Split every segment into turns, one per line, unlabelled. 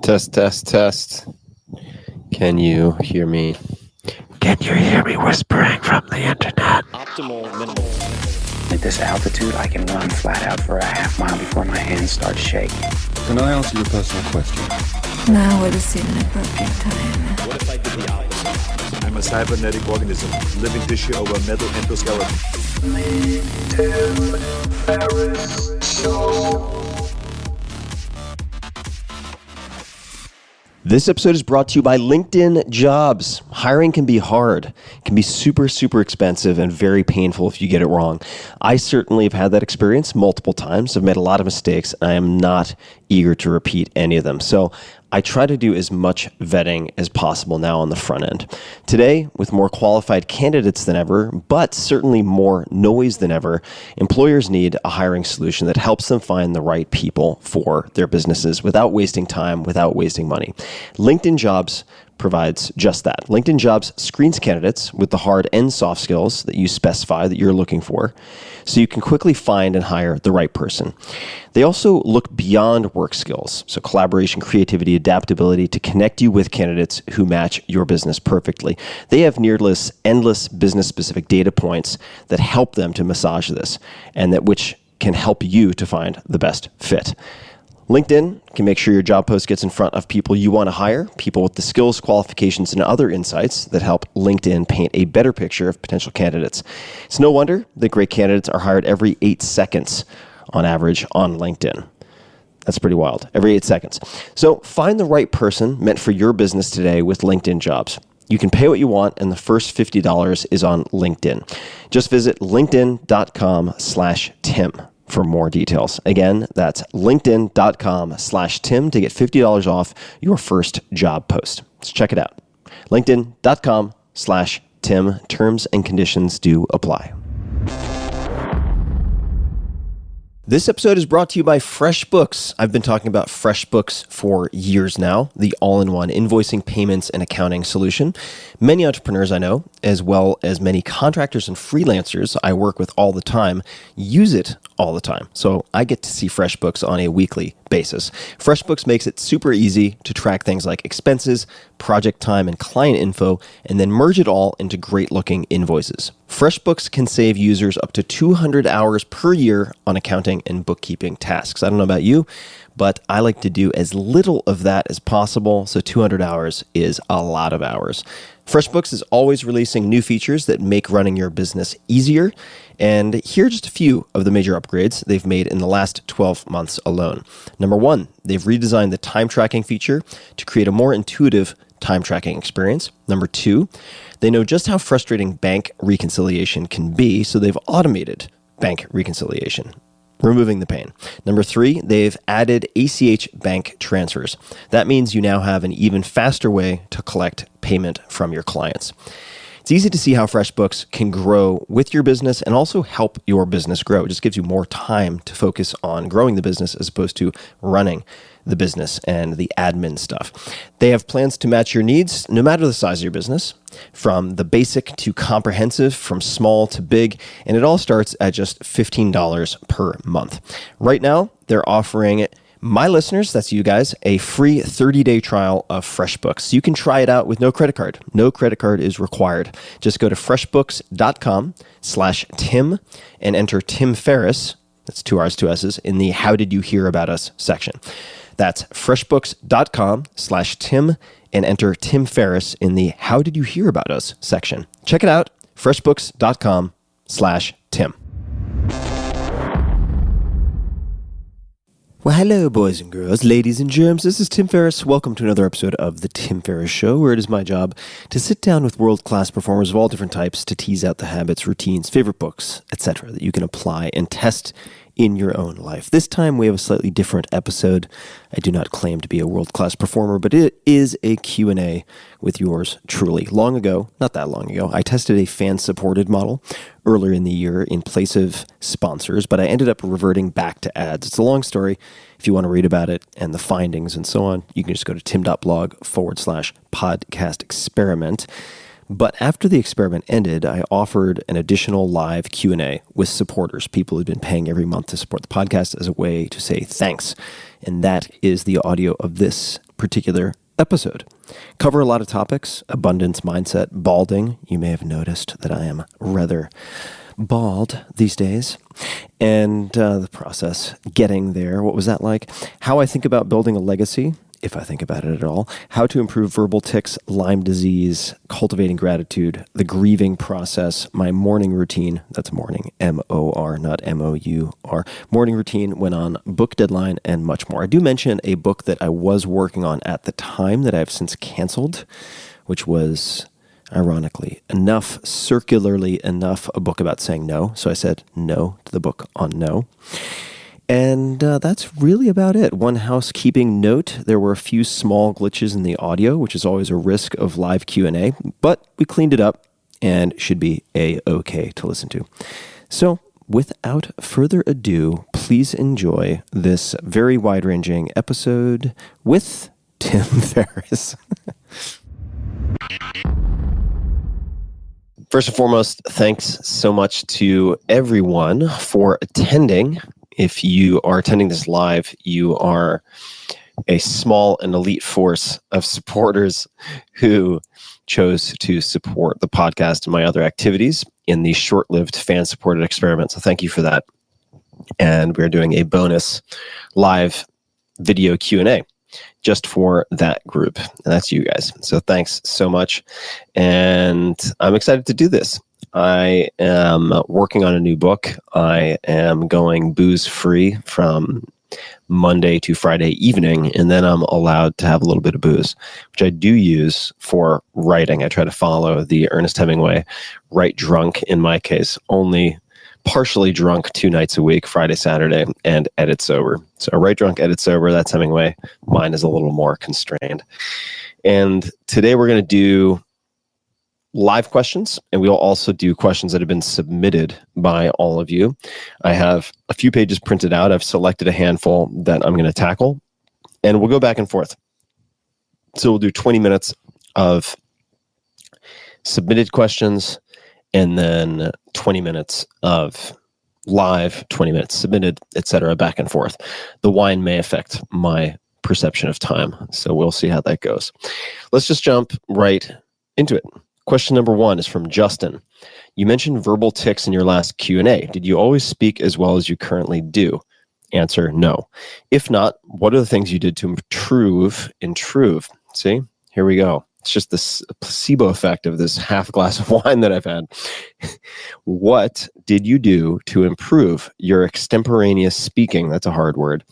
Test, test, test. Can you hear me?
Can you hear me whispering from the internet?
Optimal minimal.
At this altitude, I can run flat out for a half mile before my hands start shaking.
Can I answer your personal question?
Now would seem an appropriate time.
What if I did the opposite?
I'm a cybernetic organism, living tissue over a metal endoskeleton.
This episode is brought to you by LinkedIn Jobs. Hiring can be hard. It can be super, super expensive and very painful if you get it wrong. I certainly have had that experience multiple times. I've made a lot of mistakes, and I am not eager to repeat any of them. So I try to do as much vetting as possible now on the front end. Today, with more qualified candidates than ever, but certainly more noise than ever, employers need a hiring solution that helps them find the right people for their businesses without wasting time, without wasting money. LinkedIn Jobs provides just that. LinkedIn Jobs screens candidates with the hard and soft skills that you specify that you're looking for, so you can quickly find and hire the right person. They also look beyond work skills, so collaboration, creativity, adaptability, to connect you with candidates who match your business perfectly. They have endless business-specific data points that help them to massage this, and that which can help you to find the best fit. LinkedIn can make sure your job post gets in front of people you want to hire, people with the skills, qualifications, and other insights that help LinkedIn paint a better picture of potential candidates. It's no wonder that great candidates are hired every 8 seconds on average on LinkedIn. That's pretty wild. Every 8 seconds. So find the right person meant for your business today with LinkedIn Jobs. You can pay what you want, and the first $50 is on LinkedIn. Just visit linkedin.com/Tim. for more details. Again, that's linkedin.com/Tim to get $50 off your first job post. Let's check it out. linkedin.com/Tim. Terms and conditions do apply. This episode is brought to you by FreshBooks. I've been talking about FreshBooks for years now, the all-in-one invoicing, payments, and accounting solution. Many entrepreneurs I know, as well as many contractors and freelancers I work with all the time, use it all the time. So I get to see FreshBooks on a weekly basis. FreshBooks makes it super easy to track things like expenses, project time, and client info, and then merge it all into great-looking invoices. FreshBooks can save users up to 200 hours per year on accounting and bookkeeping tasks. I don't know about you, but I like to do as little of that as possible, so 200 hours is a lot of hours. FreshBooks is always releasing new features that make running your business easier, and here are just a few of the major upgrades they've made in the last 12 months alone. Number one, they've redesigned the time tracking feature to create a more intuitive time tracking experience. Number two, they know just how frustrating bank reconciliation can be, so they've automated bank reconciliation, removing the pain. Number three, they've added ACH bank transfers. That means you now have an even faster way to collect payment from your clients. It's easy to see how FreshBooks can grow with your business and also help your business grow. It just gives you more time to focus on growing the business as opposed to running the business and the admin stuff. They have plans to match your needs no matter the size of your business, from the basic to comprehensive, from small to big, and it all starts at just $15 per month. Right now, they're offering my listeners, that's you guys, a free 30-day trial of FreshBooks. So you can try it out with no credit card. No credit card is required. Just go to freshbooks.com/Tim and enter Tim Ferriss, that's 2 R's, 2 S's, in the How Did You Hear About Us section. That's freshbooks.com/Tim and enter Tim Ferriss in the How Did You Hear About Us section. Check it out, freshbooks.com/Tim. Well, hello, boys and girls, ladies and germs. This is Tim Ferriss. Welcome to another episode of The Tim Ferriss Show, where it is my job to sit down with world-class performers of all different types to tease out the habits, routines, favorite books, etc. that you can apply and test in your own life. This time we have a slightly different episode. I do not claim to be a world-class performer, but it is a Q&A with yours truly. Long ago, not that long ago, I tested a fan-supported model earlier in the year in place of sponsors, but I ended up reverting back to ads. It's a long story. If you want to read about it and the findings and so on, you can just go to tim.blog/podcast experiment. But after the experiment ended, I offered an additional live Q&A with supporters, people who've been paying every month to support the podcast as a way to say thanks. And that is the audio of this particular episode. Cover a lot of topics: abundance, mindset, balding. You may have noticed that I am rather bald these days. And the process getting there. What was that like? How I think about building a legacy, if I think about it at all. How to improve verbal tics, Lyme disease, cultivating gratitude, the grieving process, my morning routine. That's morning, M-O-R, not M-O-U-R. Morning routine, went on book deadline, and much more. I do mention a book that I was working on at the time that I've since canceled, which was, ironically enough, circularly enough, a book about saying no. So I said no to the book on no. And that's really about it. One housekeeping note: there were a few small glitches in the audio, which is always a risk of live Q&A, but we cleaned it up and should be A-okay to listen to. So without further ado, please enjoy this very wide-ranging episode with Tim Ferriss. First and foremost, thanks so much to everyone for attending. If you are attending this live, you are a small and elite force of supporters who chose to support the podcast and my other activities in the short-lived fan-supported experiment. So thank you for that. And we're doing a bonus live video Q&A just for that group. And that's you guys. So thanks so much. And I'm excited to do this. I am working on a new book. I am going booze-free from Monday to Friday evening, and then I'm allowed to have a little bit of booze, which I do use for writing. I try to follow the Ernest Hemingway, write drunk, in my case, only partially drunk 2 nights a week, Friday, Saturday, and edit sober. So write drunk, edit sober, that's Hemingway. Mine is a little more constrained. And today we're going to do live questions, and we'll also do questions that have been submitted by all of you. I have a few pages printed out. I've selected a handful that I'm going to tackle, and we'll go back and forth. So we'll do 20 minutes of submitted questions, and then 20 minutes of live, 20 minutes submitted, etc., back and forth. The wine may affect my perception of time, so we'll see how that goes. Let's just jump right into it. Question number 1 is from Justin. You mentioned verbal tics in your last Q&A. Did you always speak as well as you currently do? Answer, no. If not, what are the things you did to improve? See, here we go. It's just this placebo effect of this half glass of wine that I've had. What did you do to improve your extemporaneous speaking? That's a hard word.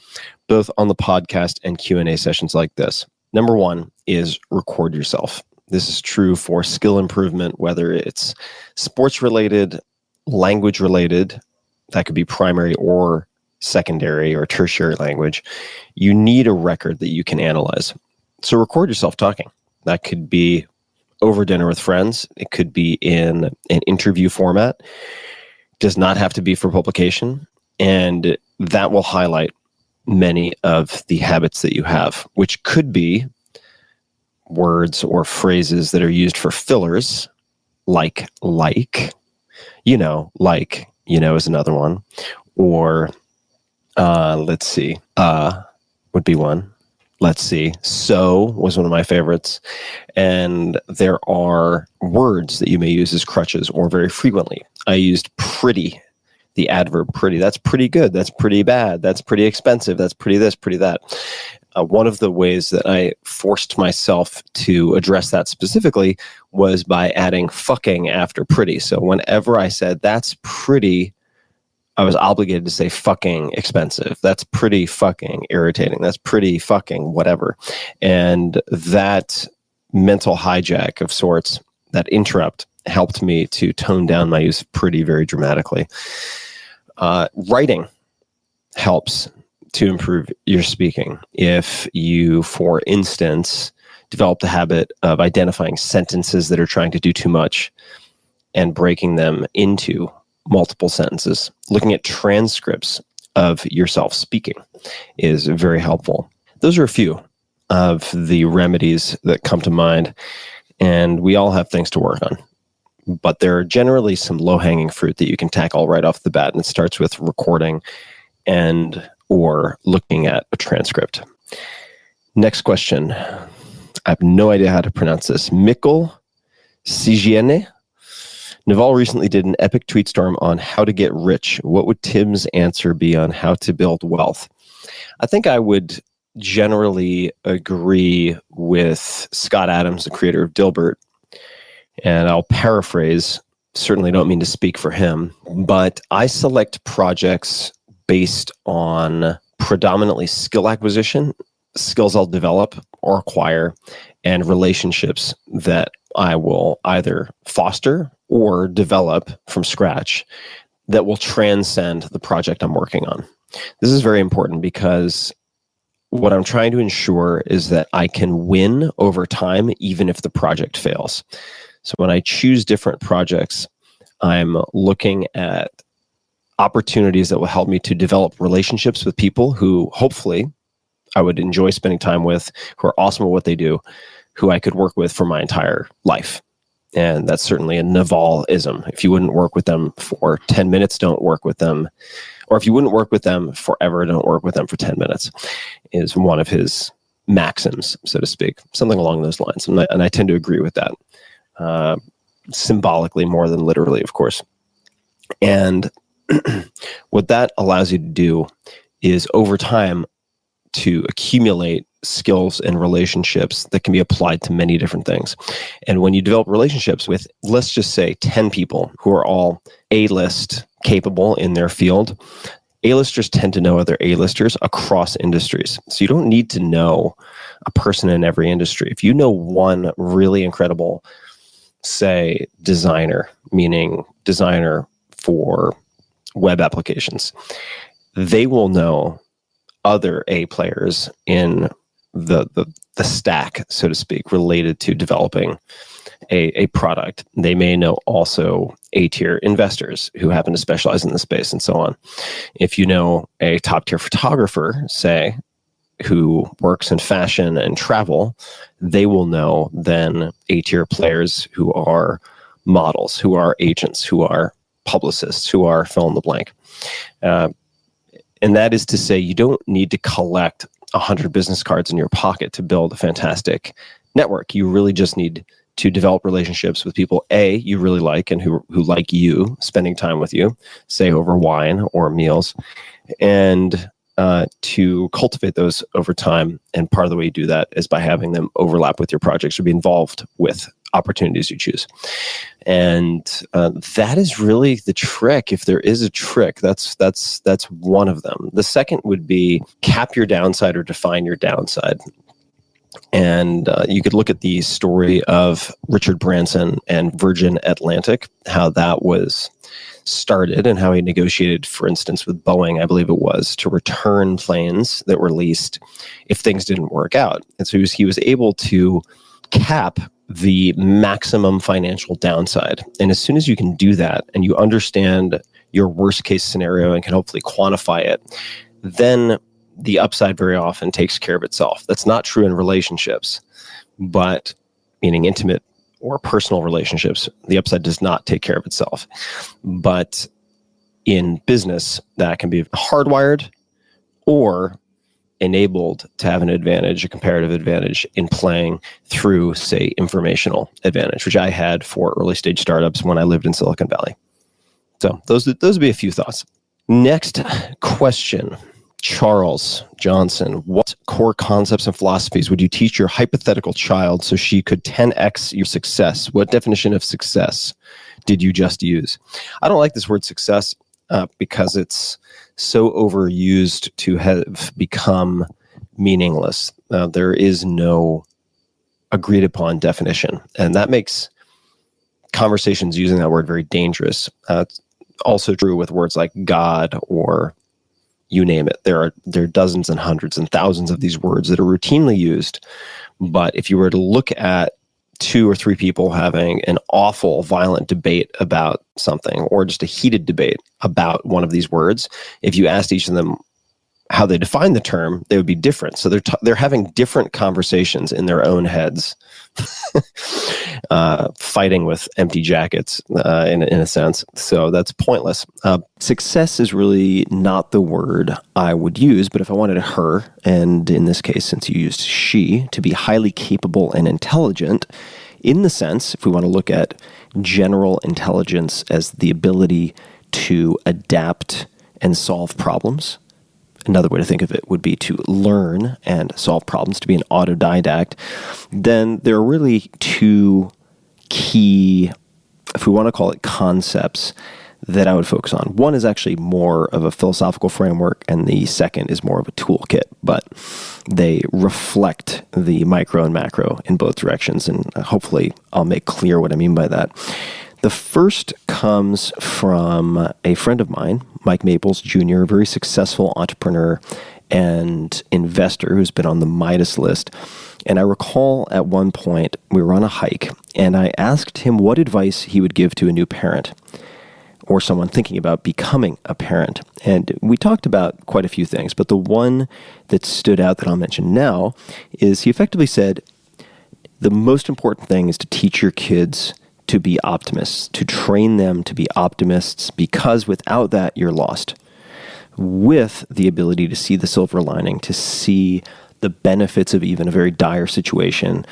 Both on the podcast and Q&A sessions like this. Number 1 is record yourself. This is true for skill improvement, whether it's sports related, language related, that could be primary or secondary or tertiary language. You need a record that you can analyze. So record yourself talking. That could be over dinner with friends. It could be in an interview format. It does not have to be for publication. And that will highlight many of the habits that you have, which could be words or phrases that are used for fillers, like, is another one. Or, let's see, would be one. Let's see, so was one of my favorites. And there are words that you may use as crutches or very frequently. I used pretty, the adverb pretty. That's pretty good. That's pretty bad. That's pretty expensive. That's pretty this, pretty that. One of the ways that I forced myself to address that specifically was by adding fucking after pretty. So whenever I said that's pretty, I was obligated to say fucking expensive. That's pretty fucking irritating. That's pretty fucking whatever. And that mental hijack of sorts, that interrupt, helped me to tone down my use of pretty very dramatically. Writing helps to improve your speaking. If you, for instance, develop the habit of identifying sentences that are trying to do too much and breaking them into multiple sentences, looking at transcripts of yourself speaking is very helpful. Those are a few of the remedies that come to mind, and we all have things to work on. But there are generally some low-hanging fruit that you can tackle right off the bat, and it starts with recording and or looking at a transcript. Next question. I have no idea how to pronounce this. Mikkel Sigiene. Naval recently did an epic tweet storm on how to get rich. What would Tim's answer be on how to build wealth? I think I would generally agree with Scott Adams, the creator of Dilbert. And I'll paraphrase, certainly don't mean to speak for him, but I select projects based on predominantly skill acquisition, skills I'll develop or acquire, and relationships that I will either foster or develop from scratch that will transcend the project I'm working on. This is very important because what I'm trying to ensure is that I can win over time, even if the project fails. So when I choose different projects, I'm looking at opportunities that will help me to develop relationships with people who hopefully I would enjoy spending time with, who are awesome at what they do, who I could work with for my entire life. And that's certainly a Naval-ism. If you wouldn't work with them for 10 minutes, don't work with them. Or if you wouldn't work with them forever, don't work with them for 10 minutes, is one of his maxims, so to speak. Something along those lines. And I tend to agree with that. Symbolically more than literally, of course. And what that allows you to do is over time to accumulate skills and relationships that can be applied to many different things. And when you develop relationships with, let's just say, 10 people who are all A-list capable in their field, A-listers tend to know other A-listers across industries. So you don't need to know a person in every industry. If you know one really incredible, say, designer, meaning designer for web applications, they will know other A players in the stack, so to speak, related to developing a product. They may know also A-tier investors who happen to specialize in the space and so on. If you know a top-tier photographer, say, who works in fashion and travel, they will know then A-tier players who are models, who are agents, who are publicists, who are fill in the blank. And that is to say, you don't need to collect 100 business cards in your pocket to build a fantastic network. You really just need to develop relationships with people, A, you really like and who like you, spending time with you, say over wine or meals, and to cultivate those over time. And part of the way you do that is by having them overlap with your projects or be involved with opportunities you choose. And that is really the trick. If there is a trick, that's one of them. The second would be cap your downside or define your downside. And you could look at the story of Richard Branson and Virgin Atlantic, how that was started and how he negotiated, for instance, with Boeing, I believe it was, to return planes that were leased if things didn't work out. And so he was able to cap the maximum financial downside. And as soon as you can do that and you understand your worst case scenario and can hopefully quantify it, then the upside very often takes care of itself. That's not true in relationships, but meaning intimate or personal relationships, the upside does not take care of itself. But in business, that can be hardwired or enabled to have an advantage, a comparative advantage in playing through, say, informational advantage, which I had for early stage startups when I lived in Silicon Valley. So those would be a few thoughts. Next question. Charles Johnson, what core concepts and philosophies would you teach your hypothetical child so she could 10x your success? What definition of success did you just use? I don't like this word success because it's so overused to have become meaningless. There is no agreed upon definition, and that makes conversations using that word very dangerous. It's also true with words like God or you name it. There are dozens and hundreds and thousands of these words that are routinely used. But if you were to look at 2 or 3 people having an awful, violent debate about something, or just a heated debate about one of these words, if you asked each of them, how they define the term, they would be different. So they're having different conversations in their own heads, fighting with empty jackets in a sense. So that's pointless. Success is really not the word I would use, but if I wanted her, and in this case, since you used she, to be highly capable and intelligent, in the sense, if we want to look at general intelligence as the ability to adapt and solve problems. Another way to think of it would be to learn and solve problems, to be an autodidact. Then there are really two key, if we want to call it concepts, that I would focus on. One is actually more of a philosophical framework, and the second is more of a toolkit, but they reflect the micro and macro in both directions, and hopefully I'll make clear what I mean by that. The first comes from a friend of mine, Mike Maples Jr., a very successful entrepreneur and investor who's been on the Midas list. And I recall at one point we were on a hike, and I asked him what advice he would give to a new parent or someone thinking about becoming a parent. And we talked about quite a few things, but the one that stood out that I'll mention now is he effectively said, the most important thing is to teach your kids to be optimists, to train them to be optimists, because without that, you're lost. With the ability to see the silver lining, to see the benefits of even a very dire situation,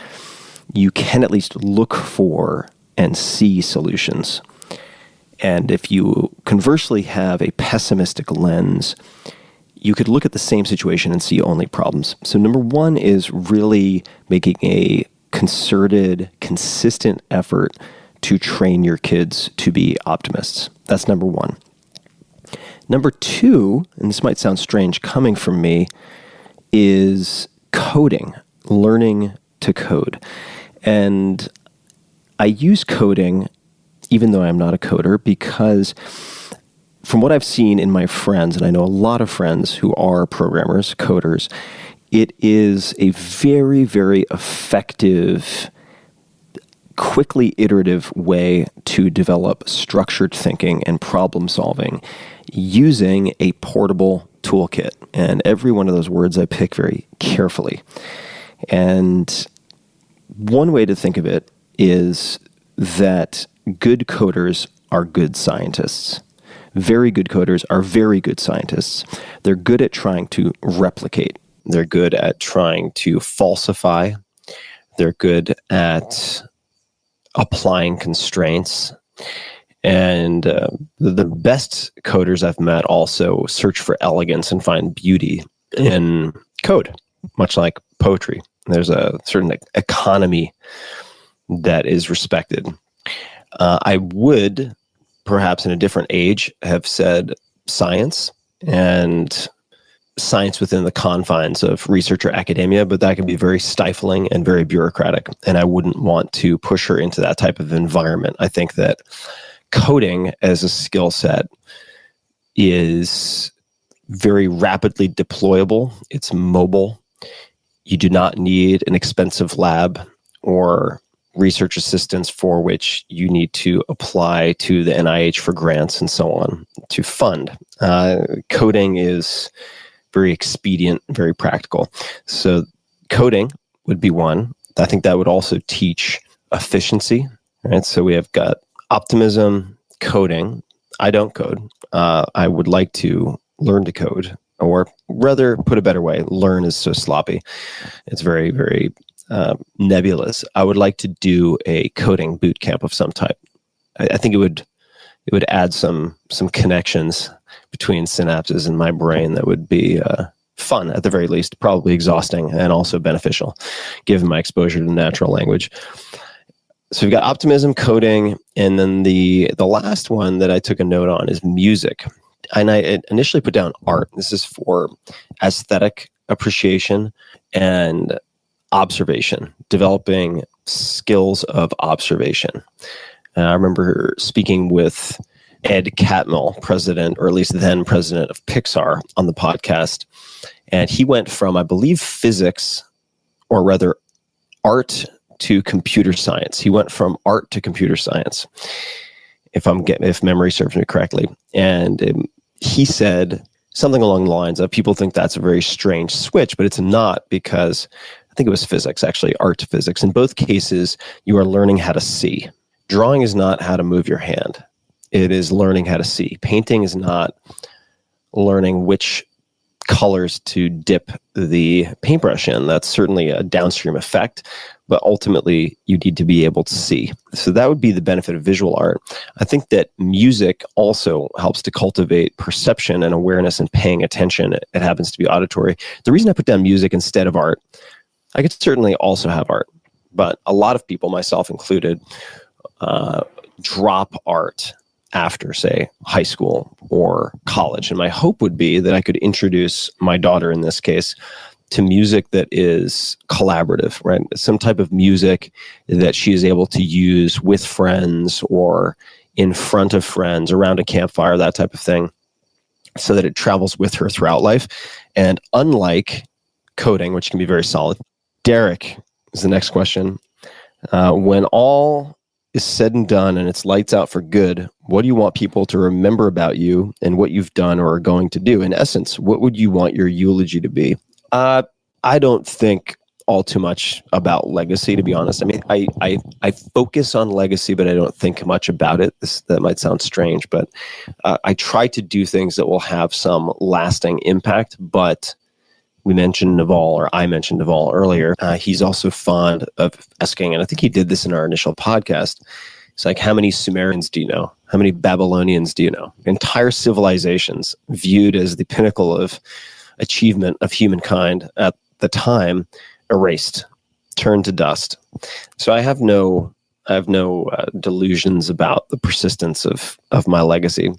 you can at least look for and see solutions. And if you conversely have a pessimistic lens, you could look at the same situation and see only problems. So number one is really making a concerted, consistent effort to train your kids to be optimists. That's number one. Number two, and this might sound strange coming from me, is coding, learning to code. And I use coding, even though I'm not a coder, because from what I've seen in my friends, and I know a lot of friends who are programmers, coders, it is a very, very effective, quickly iterative way to develop structured thinking and problem solving using a portable toolkit. And every one of those words I pick very carefully. And one way to think of it is that good coders are good scientists. Very good coders are very good scientists. They're good at trying to replicate. They're good at trying to falsify. They're good at applying constraints. And the best coders I've met also search for elegance and find beauty in code, much like poetry. There's a certain economy that is respected. I would, perhaps in a different age, have said science, and science within the confines of research or academia, but that can be very stifling and very bureaucratic, and I wouldn't want to push her into that type of environment. I think that coding as a skill set is very rapidly deployable. It's mobile. You do not need an expensive lab or research assistance for which you need to apply to the NIH for grants and so on to fund. Coding is very expedient, very practical. So coding would be one. I think that would also teach efficiency, right? So we have got optimism, coding. I don't code. I would like to learn to code, or rather, put a better way, learn is so sloppy. It's very, very nebulous. I would like to do a coding boot camp of some type. I think it would add some connections between synapses in my brain that would be fun, at the very least, probably exhausting and also beneficial, given my exposure to natural language. So we've got optimism, coding, and then the last one that I took a note on is music. And I initially put down art. This is for aesthetic appreciation and observation, developing skills of observation. I remember speaking with Ed Catmull, president, or at least then president of Pixar, on the podcast. And he went from, I believe, physics, or rather art, to computer science. He went from art to computer science, if memory serves me correctly. And he said something along the lines of people think that's a very strange switch, but it's not, because I think it was physics, actually, art physics. In both cases, you are learning how to see. Drawing is not how to move your hand. It is learning how to see. Painting is not learning which colors to dip the paintbrush in. That's certainly a downstream effect, but ultimately you need to be able to see. So that would be the benefit of visual art. I think that music also helps to cultivate perception and awareness and paying attention. It happens to be auditory. The reason I put down music instead of art, I could certainly also have art, but a lot of people, myself included, drop art after, say, high school or college. And my hope would be that I could introduce my daughter, in this case, to music that is collaborative, right? Some type of music that she is able to use with friends or in front of friends, around a campfire, that type of thing, so that it travels with her throughout life. And unlike coding, which can be very solid, Derek is the next question. When all is said and done and it's lights out for good, what do you want people to remember about you and what you've done or are going to do? In essence, what would you want your eulogy to be? I don't think all too much about legacy, to be honest. I mean, I focus on legacy, but I don't think much about it. That might sound strange, but I try to do things that will have some lasting impact. But we mentioned Naval, or I mentioned Naval earlier. He's also fond of asking, and I think he did this in our initial podcast. It's like, how many Sumerians do you know? How many Babylonians do you know? Entire civilizations viewed as the pinnacle of achievement of humankind at the time, erased, turned to dust. So I have no delusions about the persistence of my legacy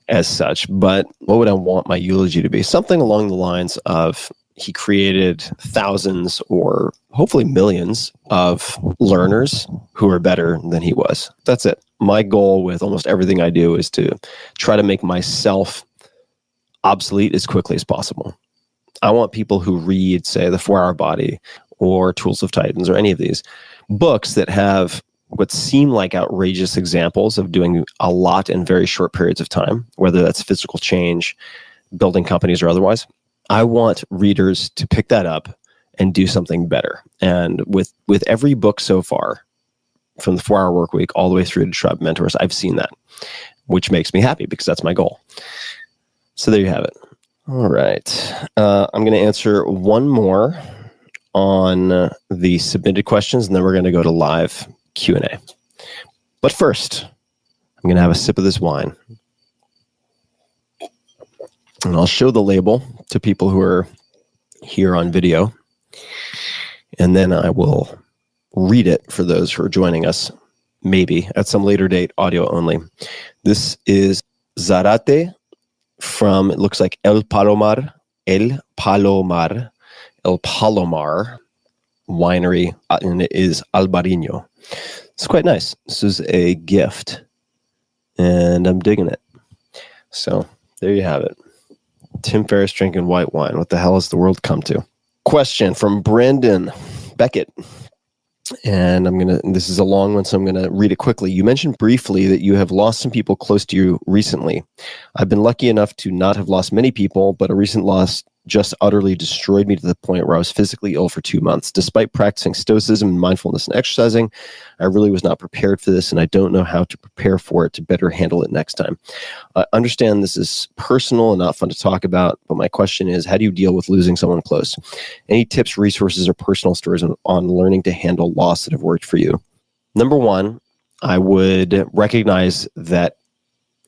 as such. But what would I want my eulogy to be? Something along the lines of, he created thousands or hopefully millions of learners who are better than he was. That's it. My goal with almost everything I do is to try to make myself obsolete as quickly as possible. I want people who read, say, The 4-Hour Body or Tools of Titans or any of these books that have what seem like outrageous examples of doing a lot in very short periods of time, whether that's physical change, building companies, or otherwise. I want readers to pick that up and do something better. And with every book so far, from the 4-Hour Workweek all the way through to Tribe Mentors, I've seen that, which makes me happy because that's my goal. So there you have it. All right. I'm going to answer one more on the submitted questions, and then we're going to go to live Q&A. But first, I'm going to have a sip of this wine. And I'll show the label to people who are here on video. And then I will read it for those who are joining us, maybe at some later date, audio only. This is Zarate from, it looks like El Palomar winery, and it is Albarino. It's quite nice. This is a gift, and I'm digging it. So there you have it. Tim Ferriss drinking white wine. What the hell has the world come to? Question from Brandon Beckett. And this is a long one, so I'm going to read it quickly. You mentioned briefly that you have lost some people close to you recently. I've been lucky enough to not have lost many people, but a recent loss just utterly destroyed me to the point where I was physically ill for 2 months. Despite practicing stoicism and mindfulness and exercising, I really was not prepared for this, and I don't know how to prepare for it to better handle it next time. I understand this is personal and not fun to talk about, but my question is, how do you deal with losing someone close? Any tips, resources, or personal stories on learning to handle loss that have worked for you? Number one, I would recognize that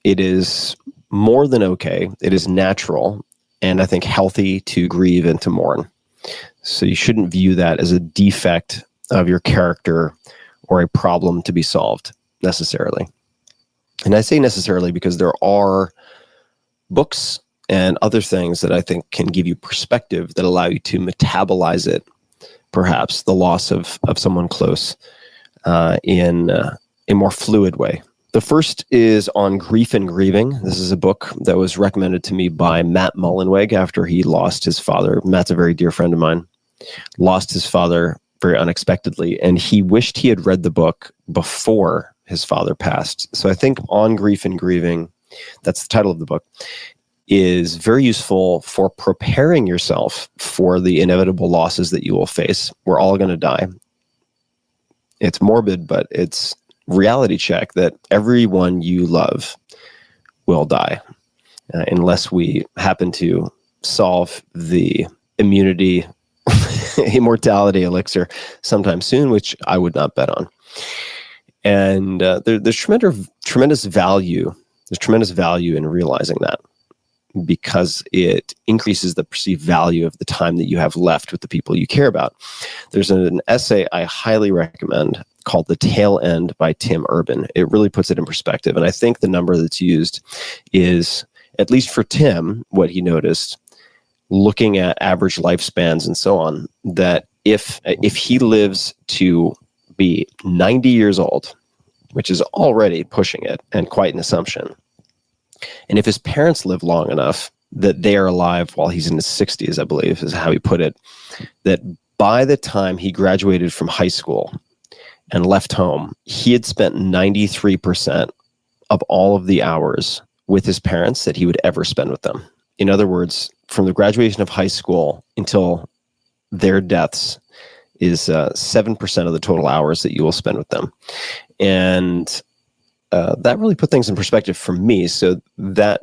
it is more than okay. It is natural, and I think healthy, to grieve and to mourn. So you shouldn't view that as a defect of your character or a problem to be solved necessarily. And I say necessarily because there are books and other things that I think can give you perspective that allow you to metabolize it, perhaps the loss of someone close, in a more fluid way. The first is on grief and grieving. This is a book that was recommended to me by Matt Mullenweg after he lost his father. Matt's a very dear friend of mine. Lost his father very unexpectedly, and he wished he had read the book before his father passed. So I think on grief and grieving, that's the title of the book, is very useful for preparing yourself for the inevitable losses that you will face. We're all going to die. It's morbid, but it's reality check that everyone you love will die, unless we happen to solve the immunity immortality elixir sometime soon, which I would not bet on. And there's tremendous value. There's tremendous value in realizing that, because it increases the perceived value of the time that you have left with the people you care about. There's an essay I highly recommend called The Tail End by Tim Urban. It really puts it in perspective. And I think the number that's used is, at least for Tim, what he noticed, looking at average lifespans and so on, that if he lives to be 90 years old, which is already pushing it and quite an assumption, and if his parents live long enough that they are alive while he's in his 60s, I believe is how he put it, that by the time he graduated from high school and left home, he had spent 93% of all of the hours with his parents that he would ever spend with them. In other words, from the graduation of high school until their deaths is 7% of the total hours that you will spend with them. And that really put things in perspective for me. So that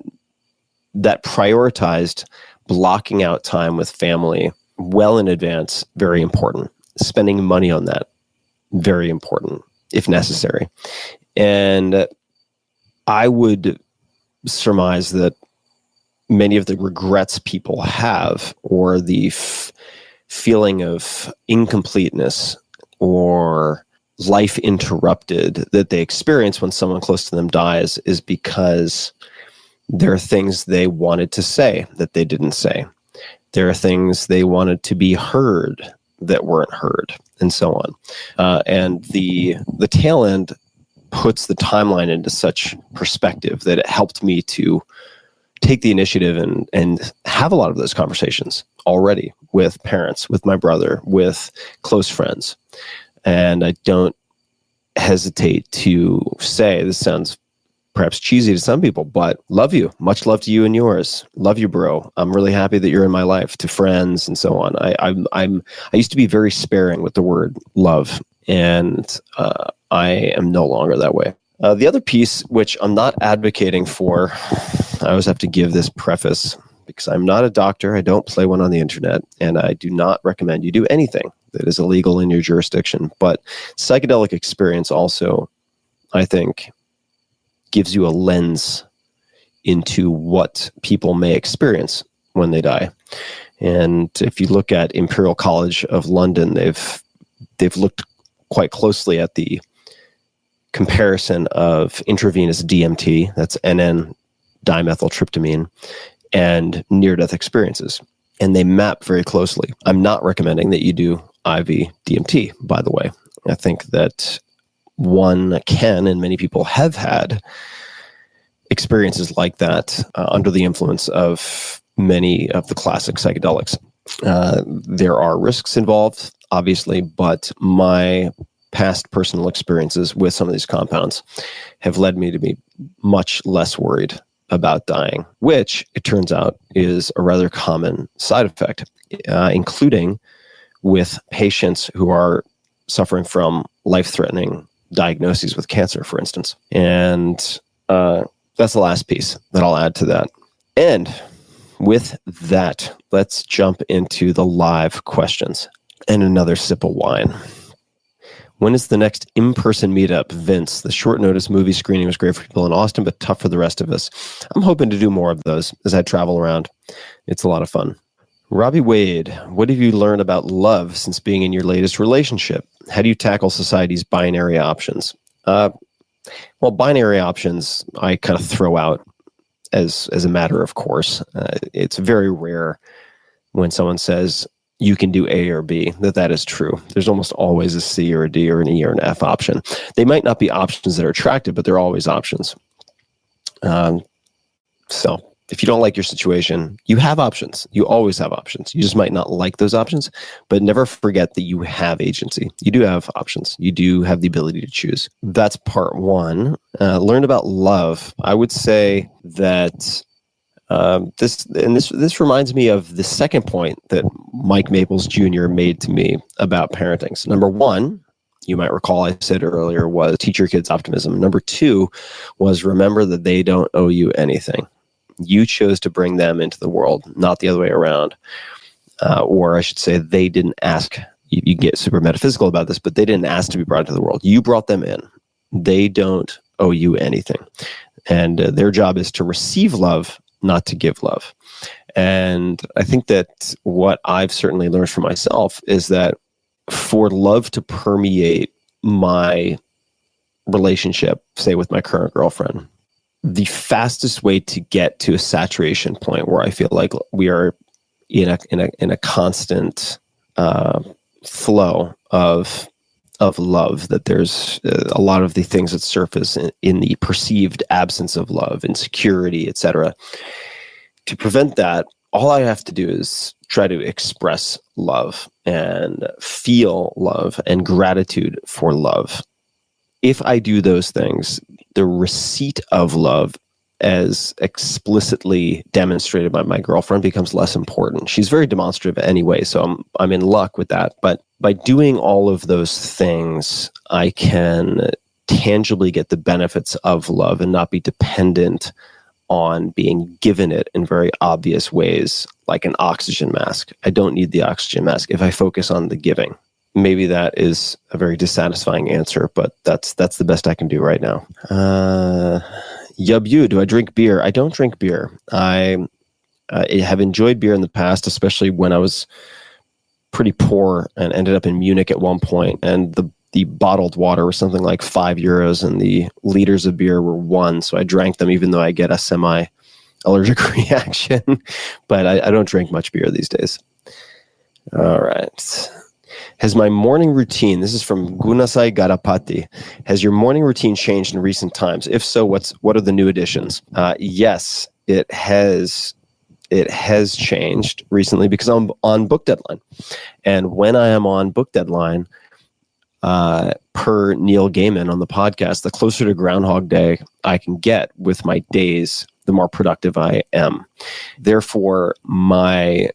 prioritized blocking out time with family well in advance, very important. Spending money on that, very important, if necessary. And I would surmise that many of the regrets people have, or the feeling of incompleteness or life interrupted that they experience when someone close to them dies, is because there are things they wanted to say that they didn't say. There are things they wanted to be heard that weren't heard, and so on. And the tail end puts the timeline into such perspective that it helped me to take the initiative and have a lot of those conversations already with parents, with my brother, with close friends. And I don't hesitate to say, this sounds perhaps cheesy to some people, but love you. Much love to you and yours. Love you, bro. I'm really happy that you're in my life, to friends and so on. I used to be very sparing with the word love, and I am no longer that way. The other piece, which I'm not advocating for, I always have to give this preface, because I'm not a doctor, I don't play one on the internet, and I do not recommend you do anything that is illegal in your jurisdiction. But psychedelic experience also, I think, gives you a lens into what people may experience when they die. And if you look at Imperial College of London, they've looked quite closely at the comparison of intravenous DMT, that's N,N-dimethyltryptamine, and near-death experiences. And they map very closely. I'm not recommending that you do IV DMT, by the way. I think that one can, and many people have had, experiences like that under the influence of many of the classic psychedelics. There are risks involved, obviously, but my past personal experiences with some of these compounds have led me to be much less worried about dying, which it turns out is a rather common side effect, including with patients who are suffering from life-threatening diagnoses with cancer, for instance. And that's the last piece that I'll add to that. And with that, let's jump into the live questions. And another sip of wine. When is the next in-person meetup? Vince, the short notice movie screening was great for people in Austin, but tough for the rest of us. I'm hoping to do more of those as I travel around. It's a lot of fun. Robbie Wade, what have you learned about love since being in your latest relationship? How do you tackle society's binary options? Well, binary options I kind of throw out as a matter of course. It's very rare when someone says you can do A or B, that is true. There's almost always a C or a D or an E or an F option. They might not be options that are attractive, but they're always options. So if you don't like your situation, you have options. You always have options. You just might not like those options, but never forget that you have agency. You do have options. You do have the ability to choose. That's part one. Learn about love. I would say that This reminds me of the second point that Mike Maples Jr. made to me about parenting. So number one, you might recall I said earlier, was teach your kids optimism. Number two was remember that they don't owe you anything. You chose to bring them into the world, not the other way around. Or I should say they didn't ask. You get super metaphysical about this, but they didn't ask to be brought into the world. You brought them in. They don't owe you anything. And their job is to receive love, not to give love. And I think that what I've certainly learned for myself is that for love to permeate my relationship, say with my current girlfriend, the fastest way to get to a saturation point where I feel like we are in a constant flow of love, that there's a lot of the things that surface in the perceived absence of love, insecurity, etc. To prevent that, all I have to do is try to express love and feel love and gratitude for love. If I do those things, the receipt of love as explicitly demonstrated by my girlfriend becomes less important. She's very demonstrative anyway, so I'm in luck with that. But by doing all of those things, I can tangibly get the benefits of love and not be dependent on being given it in very obvious ways, like an oxygen mask. I don't need the oxygen mask if I focus on the giving. Maybe that is a very dissatisfying answer, but that's the best I can do right now. Yub, do I drink beer? I don't drink beer. I have enjoyed beer in the past, especially when I was pretty poor and ended up in Munich at one point, and the bottled water was something like €5 and the liters of beer were 1. So I drank them even though I get a semi-allergic reaction. But I don't drink much beer these days. All right. Has my morning routine, this is from Gunasai Garapati, has your morning routine changed in recent times? If so, what are the new additions? Yes, it has changed recently because I'm on book deadline. And when I am on book deadline, per Neil Gaiman on the podcast, the closer to Groundhog Day I can get with my days, the more productive I am. Therefore, my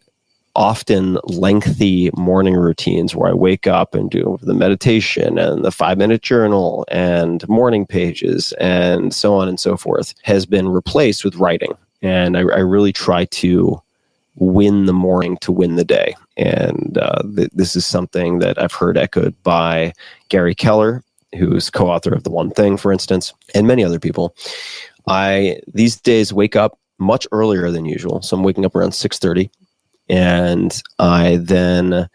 often lengthy morning routines where I wake up and do the meditation and the 5-minute journal and morning pages and so on and so forth has been replaced with writing. And I really try to win the morning to win the day. And this is something that I've heard echoed by Gary Keller, who's co-author of The One Thing, for instance, and many other people. I, these days, wake up much earlier than usual. So I'm waking up around 6:30. And I then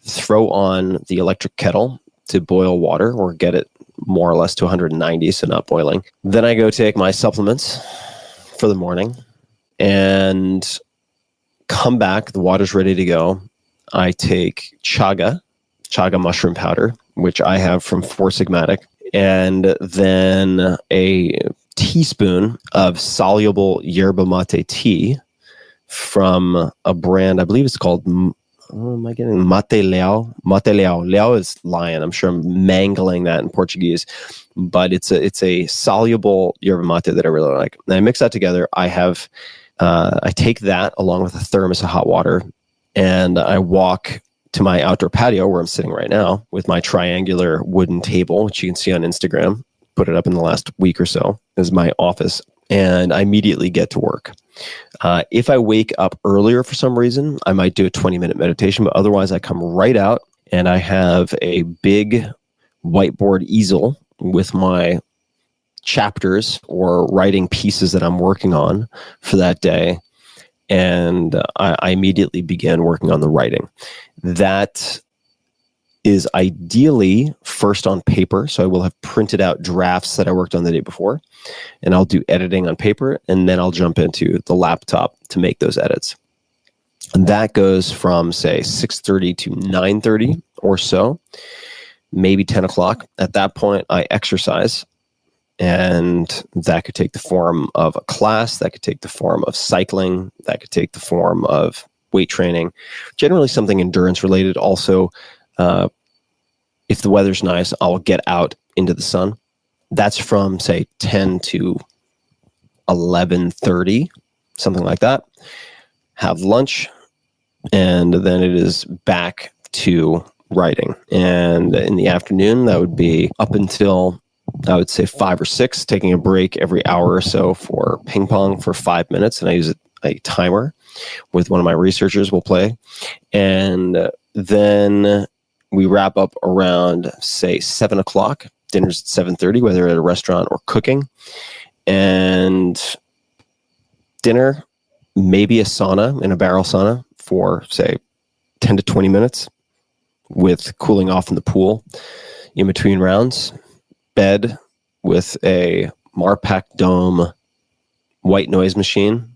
throw on the electric kettle to boil water or get it more or less to 190, so not boiling. Then I go take my supplements for the morning and come back. The water's ready to go. I take chaga mushroom powder, which I have from Four Sigmatic, and then a teaspoon of soluble yerba mate tea from a brand, I believe it's called, Mate Leão. Mate Leão. Leão is lion. I'm sure I'm mangling that in Portuguese, but it's a soluble yerba mate that I really like. And I mix that together. I take that along with a thermos of hot water, and I walk to my outdoor patio where I'm sitting right now with my triangular wooden table, which you can see on Instagram. Put it up in the last week or so as my office, and I immediately get to work. If I wake up earlier for some reason, I might do a 20-minute meditation, but otherwise I come right out and I have a big whiteboard easel with my chapters or writing pieces that I'm working on for that day. And I immediately begin working on the writing. That is ideally first on paper. So I will have printed out drafts that I worked on the day before, and I'll do editing on paper, and then I'll jump into the laptop to make those edits. And that goes from, say, 6:30 to 9:30 or so, maybe 10 o'clock. At that point, I exercise, and that could take the form of a class, that could take the form of cycling, that could take the form of weight training, generally something endurance related. Also, if the weather's nice, I'll get out into the sun. That's from, say, 10 to 11:30 something like that, have lunch, and then it is back to writing. And in the afternoon, that would be up until, I would say, 5 or 6, taking a break every hour or so for ping pong for 5 minutes. And I use a timer with one of my researchers will play. And then we wrap up around, say, 7 o'clock. Dinner's at 7:30, whether at a restaurant or cooking. And dinner, maybe a sauna, in a barrel sauna for, say, 10 to 20 minutes with cooling off in the pool in between rounds. Bed with a Marpac Dome white noise machine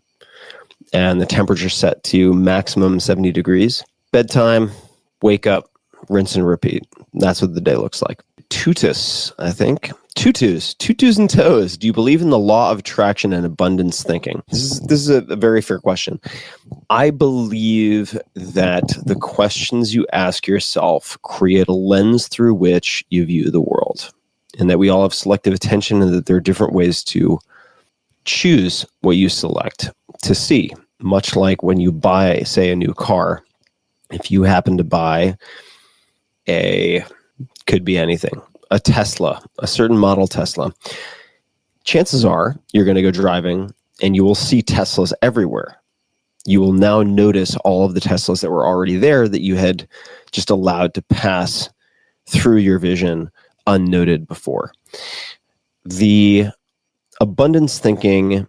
and the temperature set to maximum 70 degrees. Bedtime, wake up, rinse and repeat. That's what the day looks like. Tutus, I think. Tutus and toes. Do you believe in the law of attraction and abundance thinking? This is a very fair question. I believe that the questions you ask yourself create a lens through which you view the world, and that we all have selective attention, and that there are different ways to choose what you select to see. Much like when you buy, say, a new car. If you happen to buy could be anything, a Tesla, a certain model Tesla, chances are you're going to go driving and you will see Teslas everywhere. You will now notice all of the Teslas that were already there that you had just allowed to pass through your vision unnoted before. The abundance thinking,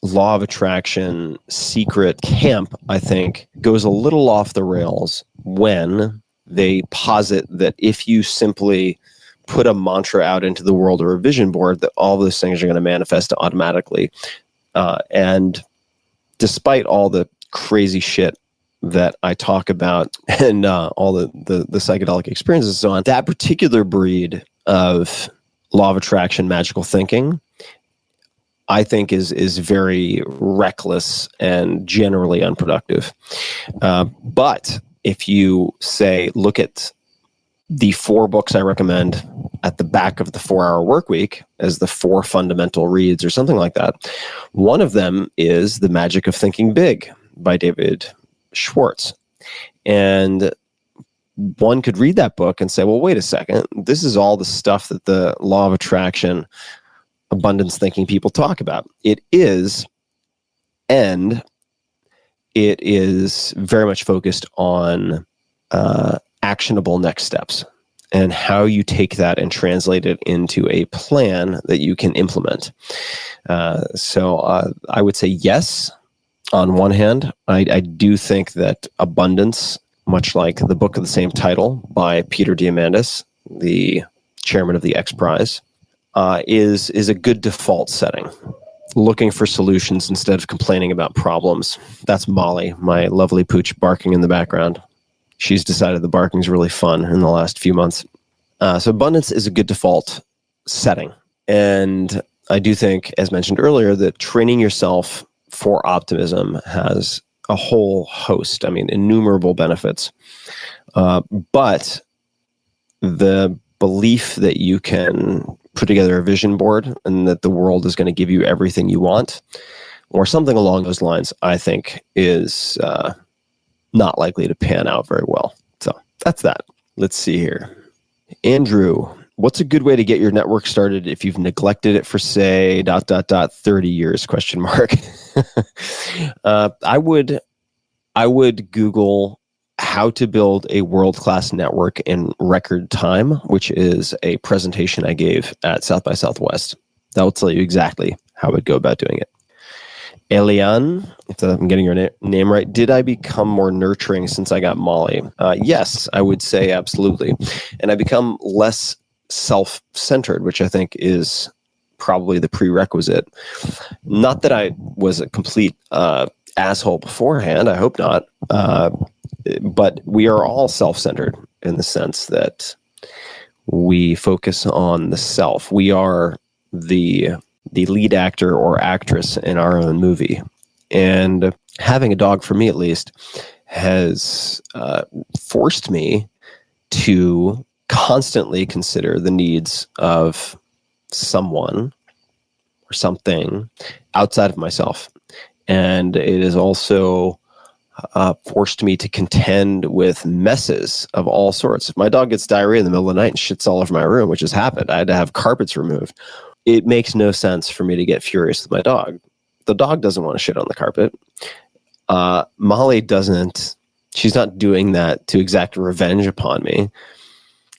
law of attraction, secret camp, I think, goes a little off the rails when they posit that if you simply put a mantra out into the world or a vision board, that all those things are going to manifest automatically. And despite all the crazy shit that I talk about and all the psychedelic experiences and so on, that particular breed of law of attraction, magical thinking, I think is very reckless and generally unproductive. But if you say, look at the 4 books I recommend at the back of the 4-Hour Workweek as the 4 fundamental reads or something like that, one of them is The Magic of Thinking Big by David Schwartz. And one could read that book and say, well, wait a second, this is all the stuff that the law of attraction, abundance thinking people talk about. It is, and it is very much focused on actionable next steps and how you take that and translate it into a plan that you can implement. So I would say yes. On one hand, I do think that abundance, much like the book of the same title by Peter Diamandis, the chairman of the X Prize, is a good default setting. Looking for solutions instead of complaining about problems. That's Molly, my lovely pooch, barking in the background. She's decided the barking is really fun in the last few months. So abundance is a good default setting. And I do think, as mentioned earlier, that training yourself for optimism has a whole host, innumerable benefits. But the belief that you can put together a vision board and that the world is going to give you everything you want, or something along those lines, I think is not likely to pan out very well. So that's that. Let's see here. Andrew, what's a good way to get your network started if you've neglected it for, say, ... 30 years, ? I would Google how to build a world-class network in record time, which is a presentation I gave at South by Southwest. That will tell you exactly how I would go about doing it. Eliane, if I'm getting your name right, did I become more nurturing since I got Molly? Yes, I would say absolutely. And I become less self-centered, which I think is probably the prerequisite. Not that I was a complete asshole beforehand, I hope not. But we are all self-centered in the sense that we focus on the self. We are the lead actor or actress in our own movie. And having a dog, for me at least, has forced me to constantly consider the needs of someone or something outside of myself. And it has also forced me to contend with messes of all sorts. If my dog gets diarrhea in the middle of the night and shits all over my room, which has happened, I had to have carpets removed. It makes no sense for me to get furious with my dog. The dog doesn't want to shit on the carpet. Molly doesn't. She's not doing that to exact revenge upon me.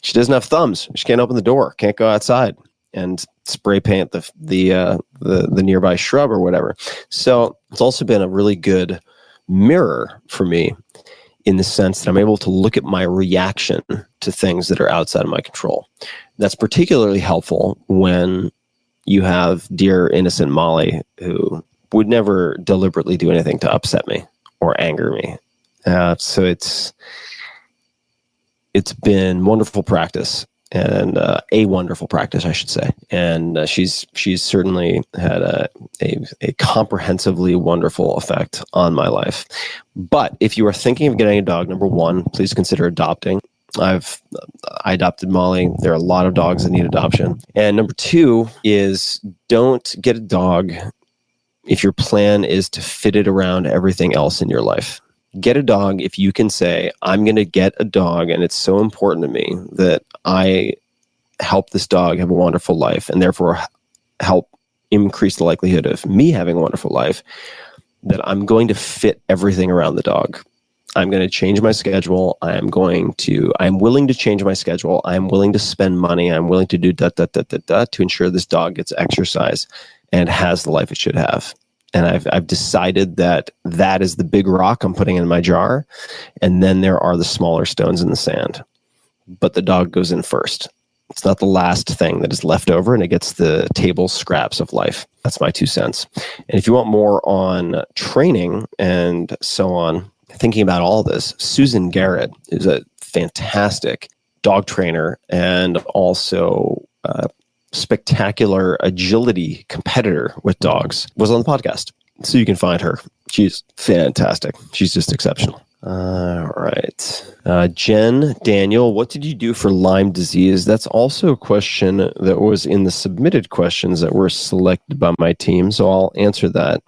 She doesn't have thumbs. She can't open the door. Can't go outside and spray paint the nearby shrub or whatever. So it's also been a really good mirror for me in the sense that I'm able to look at my reaction to things that are outside of my control. That's particularly helpful when you have dear innocent Molly, who would never deliberately do anything to upset me or anger me. So it's been wonderful practice, and a wonderful practice, I should say. And she's certainly had a comprehensively wonderful effect on my life. But if you are thinking of getting a dog, number one, please consider adopting. I adopted Molly. There are a lot of dogs that need adoption. And number two is, don't get a dog if your plan is to fit it around everything else in your life. Get a dog if you can say, I'm going to get a dog, and it's so important to me that I help this dog have a wonderful life, and therefore help increase the likelihood of me having a wonderful life, that I'm going to fit everything around the dog. I'm going to change my schedule. I'm willing to change my schedule. I'm willing to spend money. I'm willing to do to ensure this dog gets exercise and has the life it should have. And I've decided that is the big rock I'm putting in my jar. And then there are the smaller stones in the sand. But the dog goes in first. It's not the last thing that is left over, and it gets the table scraps of life. That's my 2 cents. And if you want more on training and so on, thinking about all this, Susan Garrett is a fantastic dog trainer and also spectacular agility competitor with dogs, was on the podcast. So you can find her. She's fantastic. She's just exceptional. All right. Jen, Daniel, what did you do for Lyme disease? That's also a question that was in the submitted questions that were selected by my team. So I'll answer that.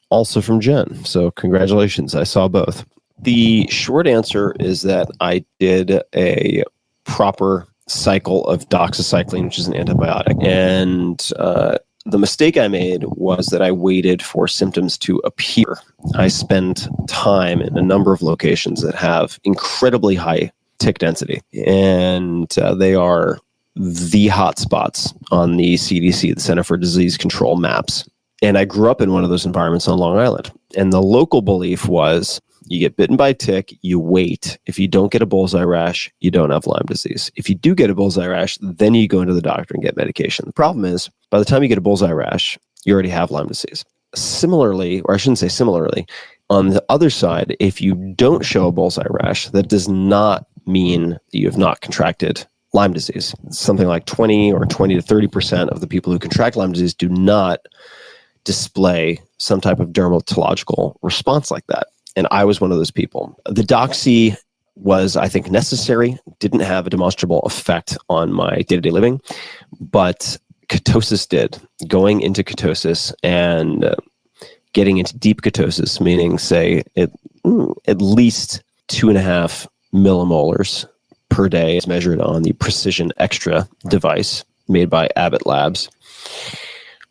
Also from Jen. So congratulations. I saw both. The short answer is that I did a proper cycle of doxycycline, which is an antibiotic. And the mistake I made was that I waited for symptoms to appear. I spend time in a number of locations that have incredibly high tick density, and they are the hot spots on the CDC, the Center for Disease Control maps. And I grew up in one of those environments on Long Island. And the local belief was, you get bitten by a tick, you wait. If you don't get a bullseye rash, you don't have Lyme disease. If you do get a bullseye rash, then you go into the doctor and get medication. The problem is, by the time you get a bullseye rash, you already have Lyme disease. Similarly, or I shouldn't say similarly, on the other side, if you don't show a bullseye rash, that does not mean that you have not contracted Lyme disease. Something like 20 to 30% of the people who contract Lyme disease do not display some type of dermatological response like that. And I was one of those people. The doxy was, I think, necessary, didn't have a demonstrable effect on my day-to-day living, but ketosis did. Going into ketosis and getting into deep ketosis, meaning, say, at least 2.5 millimolars per day, is measured on the Precision Extra device made by Abbott Labs,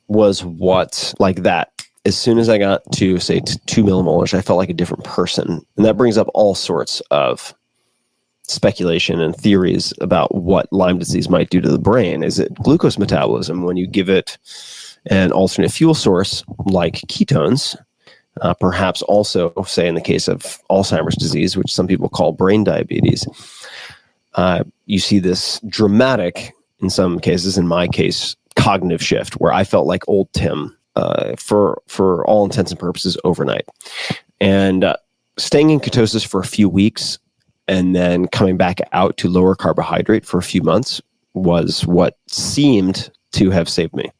was what, like that. As soon as I got to, say, 2 millimolars, I felt like a different person. And that brings up all sorts of speculation and theories about what Lyme disease might do to the brain. Is it glucose metabolism when you give it an alternate fuel source like ketones? Perhaps also, say, in the case of Alzheimer's disease, which some people call brain diabetes, you see this dramatic, in some cases, in my case, cognitive shift where I felt like old Tim for all intents and purposes overnight. And staying in ketosis for a few weeks and then coming back out to lower carbohydrate for a few months was what seemed to have saved me.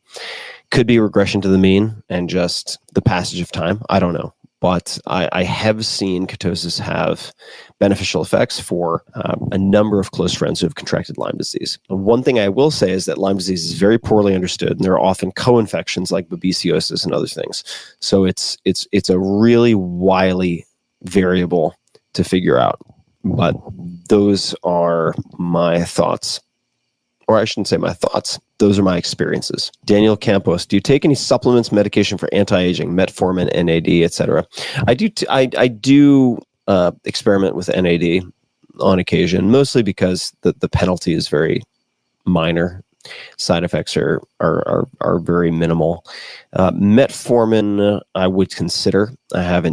Could be regression to the mean and just the passage of time. I don't know. but I have seen ketosis have beneficial effects for a number of close friends who have contracted Lyme disease. One thing I will say is that Lyme disease is very poorly understood, and there are often co-infections like babesiosis and other things. So it's a really wily variable to figure out. But those are my thoughts. Or I shouldn't say my thoughts. Those are my experiences. Daniel Campos, do you take any supplements, medication for anti-aging, metformin, NAD, etc.? I do experiment with NAD on occasion, mostly because the penalty is very minor. Side effects are very minimal. Metformin, I would consider. I have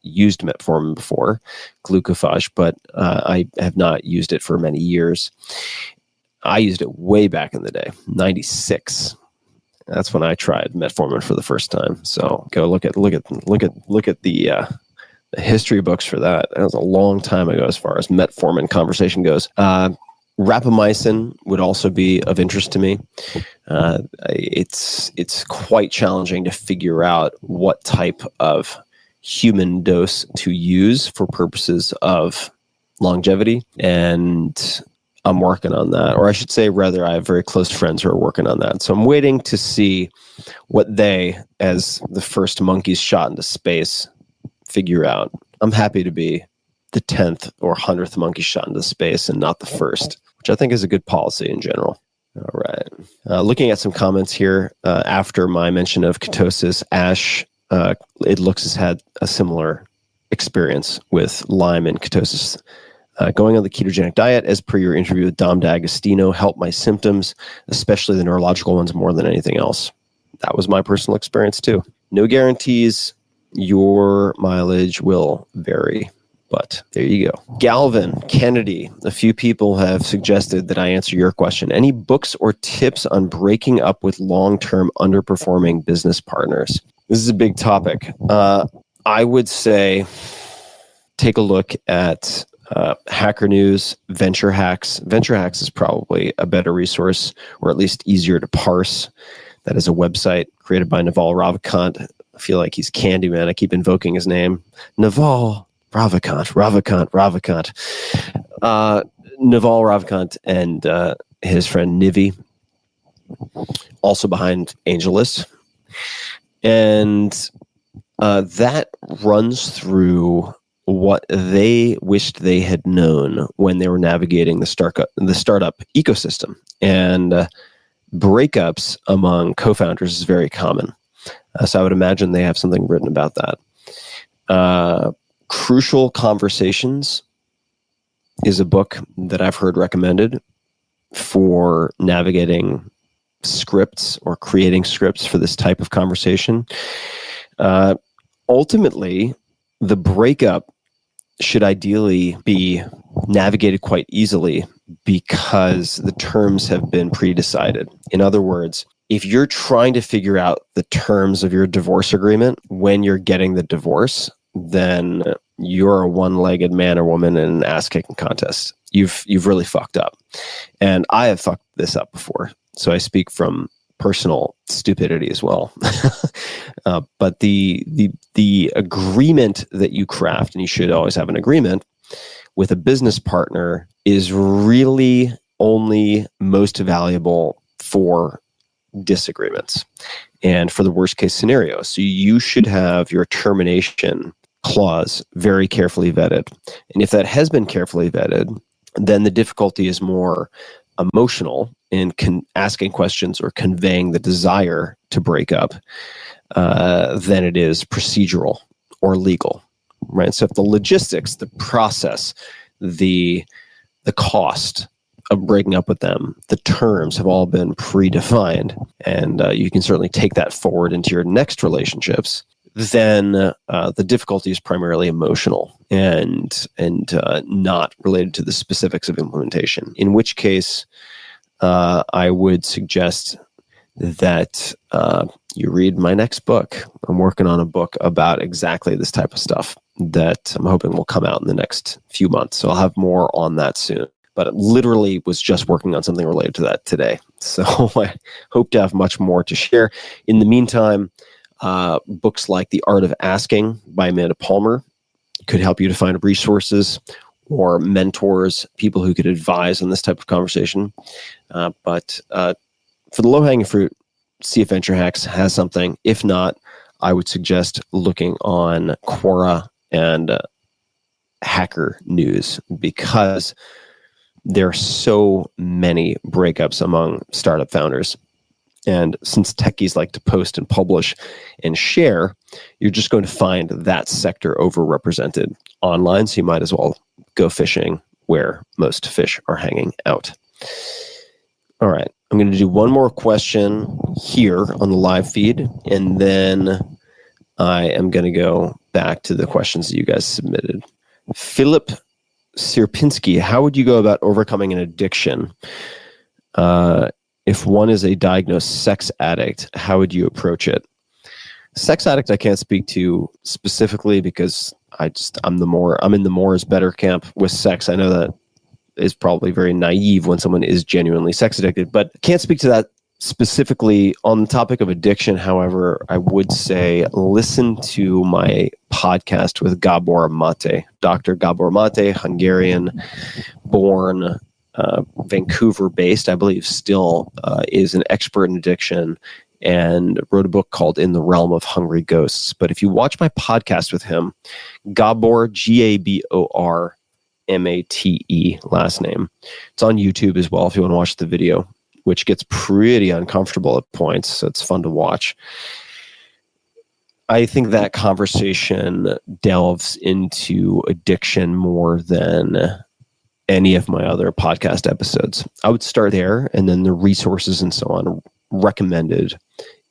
used metformin before, glucophage, but I have not used it for many years. I used it way back in the day, 96. That's when I tried metformin for the first time. So go look at the history books for that. That was a long time ago as far as metformin conversation goes. Rapamycin would also be of interest to me. It's quite challenging to figure out what type of human dose to use for purposes of longevity, and I'm working on that. Or I should say, rather, I have very close friends who are working on that. So I'm waiting to see what they, as the first monkeys shot into space, figure out. I'm happy to be the 10th or 100th monkey shot into space and not the first, which I think is a good policy in general. All right. Looking at some comments here, after my mention of ketosis, Ash, it looks has had a similar experience with Lyme and ketosis. Going on the ketogenic diet, as per your interview with Dom D'Agostino, helped my symptoms, especially the neurological ones, more than anything else. That was my personal experience too. No guarantees. Your mileage will vary, but there you go. Galvin Kennedy, a few people have suggested that I answer your question. Any books or tips on breaking up with long-term underperforming business partners? This is a big topic. I would say take a look at Hacker News, Venture Hacks. Venture Hacks is probably a better resource, or at least easier to parse. That is a website created by Naval Ravikant. I feel like he's Candyman. I keep invoking his name. Naval Ravikant. Naval Ravikant and his friend Nivi, also behind AngelList. And that runs through what they wished they had known when they were navigating the startup ecosystem. And breakups among co-founders is very common. So I would imagine they have something written about that. Crucial Conversations is a book that I've heard recommended for navigating scripts or creating scripts for this type of conversation. Ultimately, the breakup should ideally be navigated quite easily because the terms have been pre-decided. In other words, if you're trying to figure out the terms of your divorce agreement when you're getting the divorce, then you're a one-legged man or woman in an ass-kicking contest. You've really fucked up. And I have fucked this up before. So I speak from personal stupidity as well. But the agreement that you craft, and you should always have an agreement with a business partner, is really only most valuable for disagreements and for the worst case scenario. So you should have your termination clause very carefully vetted. And if that has been carefully vetted, then the difficulty is more emotional in asking questions or conveying the desire to break up than it is procedural or legal, right? So if the logistics, the process, the cost of breaking up with them, the terms have all been predefined, and you can certainly take that forward into your next relationships, then the difficulty is primarily emotional and not related to the specifics of implementation. In which case, I would suggest that you read my next book. I'm working on a book about exactly this type of stuff that I'm hoping will come out in the next few months. So I'll have more on that soon. But it literally was just working on something related to that today. So I hope to have much more to share. In the meantime, Books like The Art of Asking by Amanda Palmer could help you to find resources or mentors, people who could advise on this type of conversation. But for the low-hanging fruit, see if Venture Hacks has something. If not, I would suggest looking on Quora and Hacker News, because there are so many breakups among startup founders. And since techies like to post and publish and share, you're just going to find that sector overrepresented online. So you might as well go fishing where most fish are hanging out. All right. I'm going to do one more question here on the live feed, and then I am going to go back to the questions that you guys submitted. Philip Sierpinski, how would you go about overcoming an addiction? If one is a diagnosed sex addict, how would you approach it? Sex addict, I can't speak to specifically because I'm in the more is better camp with sex. I know that is probably very naive when someone is genuinely sex addicted, but can't speak to that specifically. On the topic of addiction, however, I would say listen to my podcast with Gabor Mate, Dr. Gabor Mate, Hungarian born, Vancouver based, I believe still is an expert in addiction, and wrote a book called In the Realm of Hungry Ghosts. But if you watch my podcast with him, Gabor, Gabor Mate, last name, it's on YouTube as well if you want to watch the video, which gets pretty uncomfortable at points, so it's fun to watch. I think that conversation delves into addiction more than any of my other podcast episodes. I would start there, and then the resources and so on recommended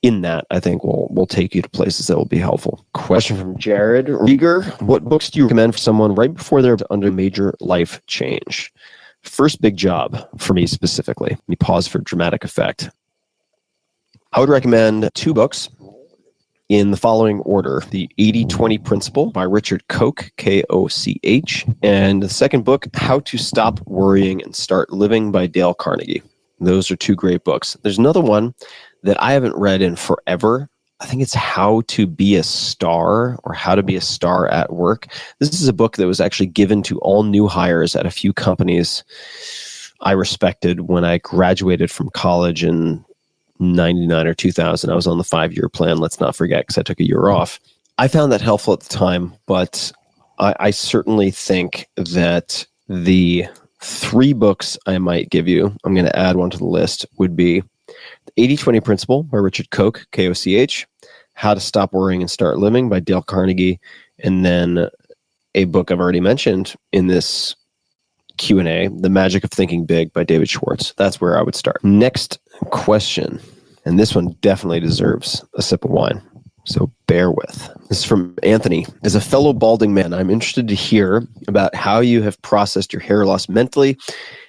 in that, I think, will take you to places that will be helpful. Question from Jared Rieger. What books do you recommend for someone right before they're under major life change? First big job for me specifically. Let me pause for dramatic effect. I would recommend 2 books in the following order: The 80-20 Principle by Richard Koch, Koch, and the second book, How to Stop Worrying and Start Living by Dale Carnegie. Those are 2 great books. There's another one that I haven't read in forever. I think it's How to Be a Star, or How to Be a Star at Work. This is a book that was actually given to all new hires at a few companies I respected when I graduated from college in 99 or 2000. I was on the 5-year plan, let's not forget, because I took a year off. I found that helpful at the time, but I certainly think that the 3 books I might give you, I'm going to add one to the list, would be The 80-20 Principle by Richard Koch, Koch, How to Stop Worrying and Start Living by Dale Carnegie, and then a book I've already mentioned in this Q&A, The Magic of Thinking Big by David Schwartz. That's where I would start. Next question, and this one definitely deserves a sip of wine, so bear with. This is from Anthony. As a fellow balding man, I'm interested to hear about how you have processed your hair loss mentally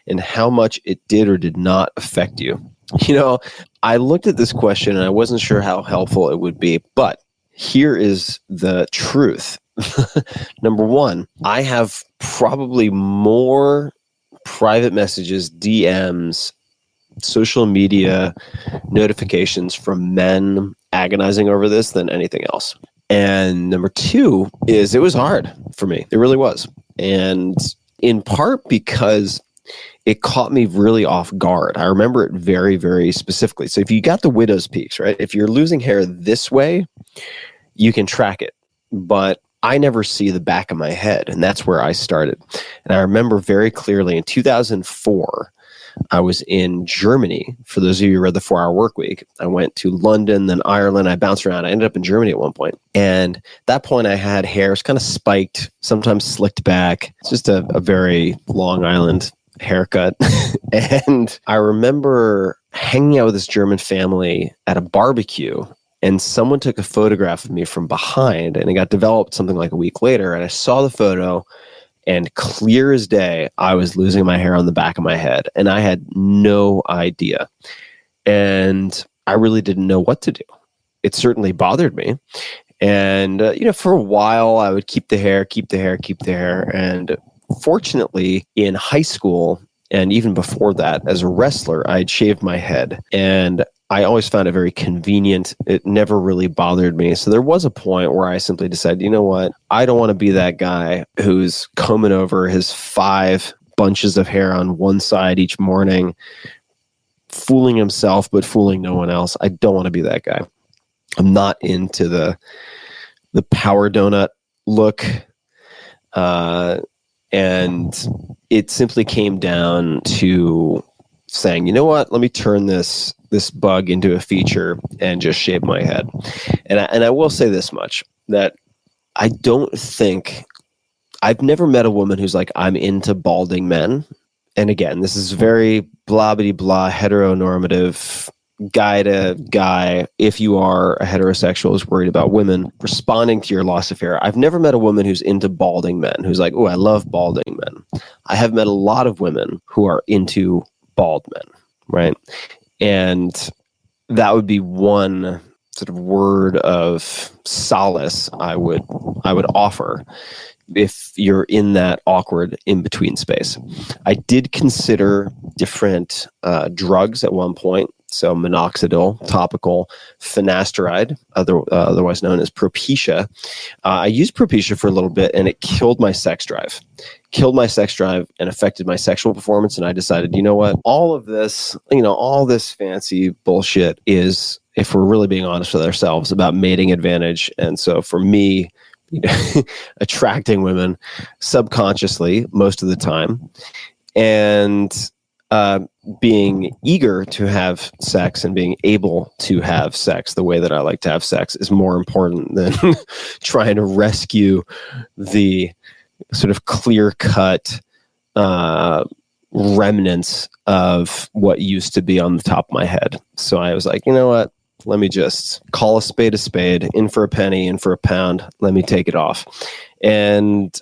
and how much it did or did not affect you. You know, I looked at this question and I wasn't sure how helpful it would be, but here is the truth. Number one, I have probably more private messages, DMs, social media notifications from men agonizing over this than anything else. And number 2 is it was hard for me. It really was. And in part because it caught me really off guard. I remember it very, very specifically. So if you got the widow's peaks, right? If you're losing hair this way, you can track it. But I never see the back of my head, and that's where I started. And I remember very clearly in 2004, I was in Germany. For those of you who read the 4-Hour Workweek, I went to London, then Ireland. I bounced around. I ended up in Germany at one point. And at that point, I had hair. It was kind of spiked, sometimes slicked back. It's just a very Long Island haircut. And I remember hanging out with this German family at a barbecue, and someone took a photograph of me from behind, and it got developed something like a week later. And I saw the photo, and clear as day, I was losing my hair on the back of my head, and I had no idea. And I really didn't know what to do. It certainly bothered me. And, for a while, I would keep the hair. And fortunately, in high school, and even before that, as a wrestler, I had shaved my head. And I always found it very convenient. It never really bothered me. So there was a point where I simply decided, you know what? I don't want to be that guy who's combing over his 5 bunches of hair on one side each morning, fooling himself but fooling no one else. I don't want to be that guy. I'm not into the power donut look. And it simply came down to saying, you know what, let me turn this bug into a feature and just shave my head. And I will say this much, that I don't think, I've never met a woman who's like, I'm into balding men. And again, this is very blah, blah, blah, heteronormative, guy to guy. If you are a heterosexual who's worried about women responding to your loss of hair, I've never met a woman who's into balding men, who's like, oh, I love balding men. I have met a lot of women who are into bald men, right? And that would be one sort of word of solace I would offer if you're in that awkward in-between space. I did consider different drugs at one point. So minoxidil, topical, finasteride, otherwise known as Propecia. I used Propecia for a little bit, and it killed my sex drive. And affected my sexual performance. And I decided, you know what? All of this, all this fancy bullshit is, if we're really being honest with ourselves, about mating advantage. And so for me, attracting women subconsciously most of the time, and being eager to have sex and being able to have sex the way that I like to have sex is more important than trying to rescue the sort of clear-cut remnants of what used to be on the top of my head. So I was like, you know what? Let me just call a spade, in for a penny, in for a pound. Let me take it off. And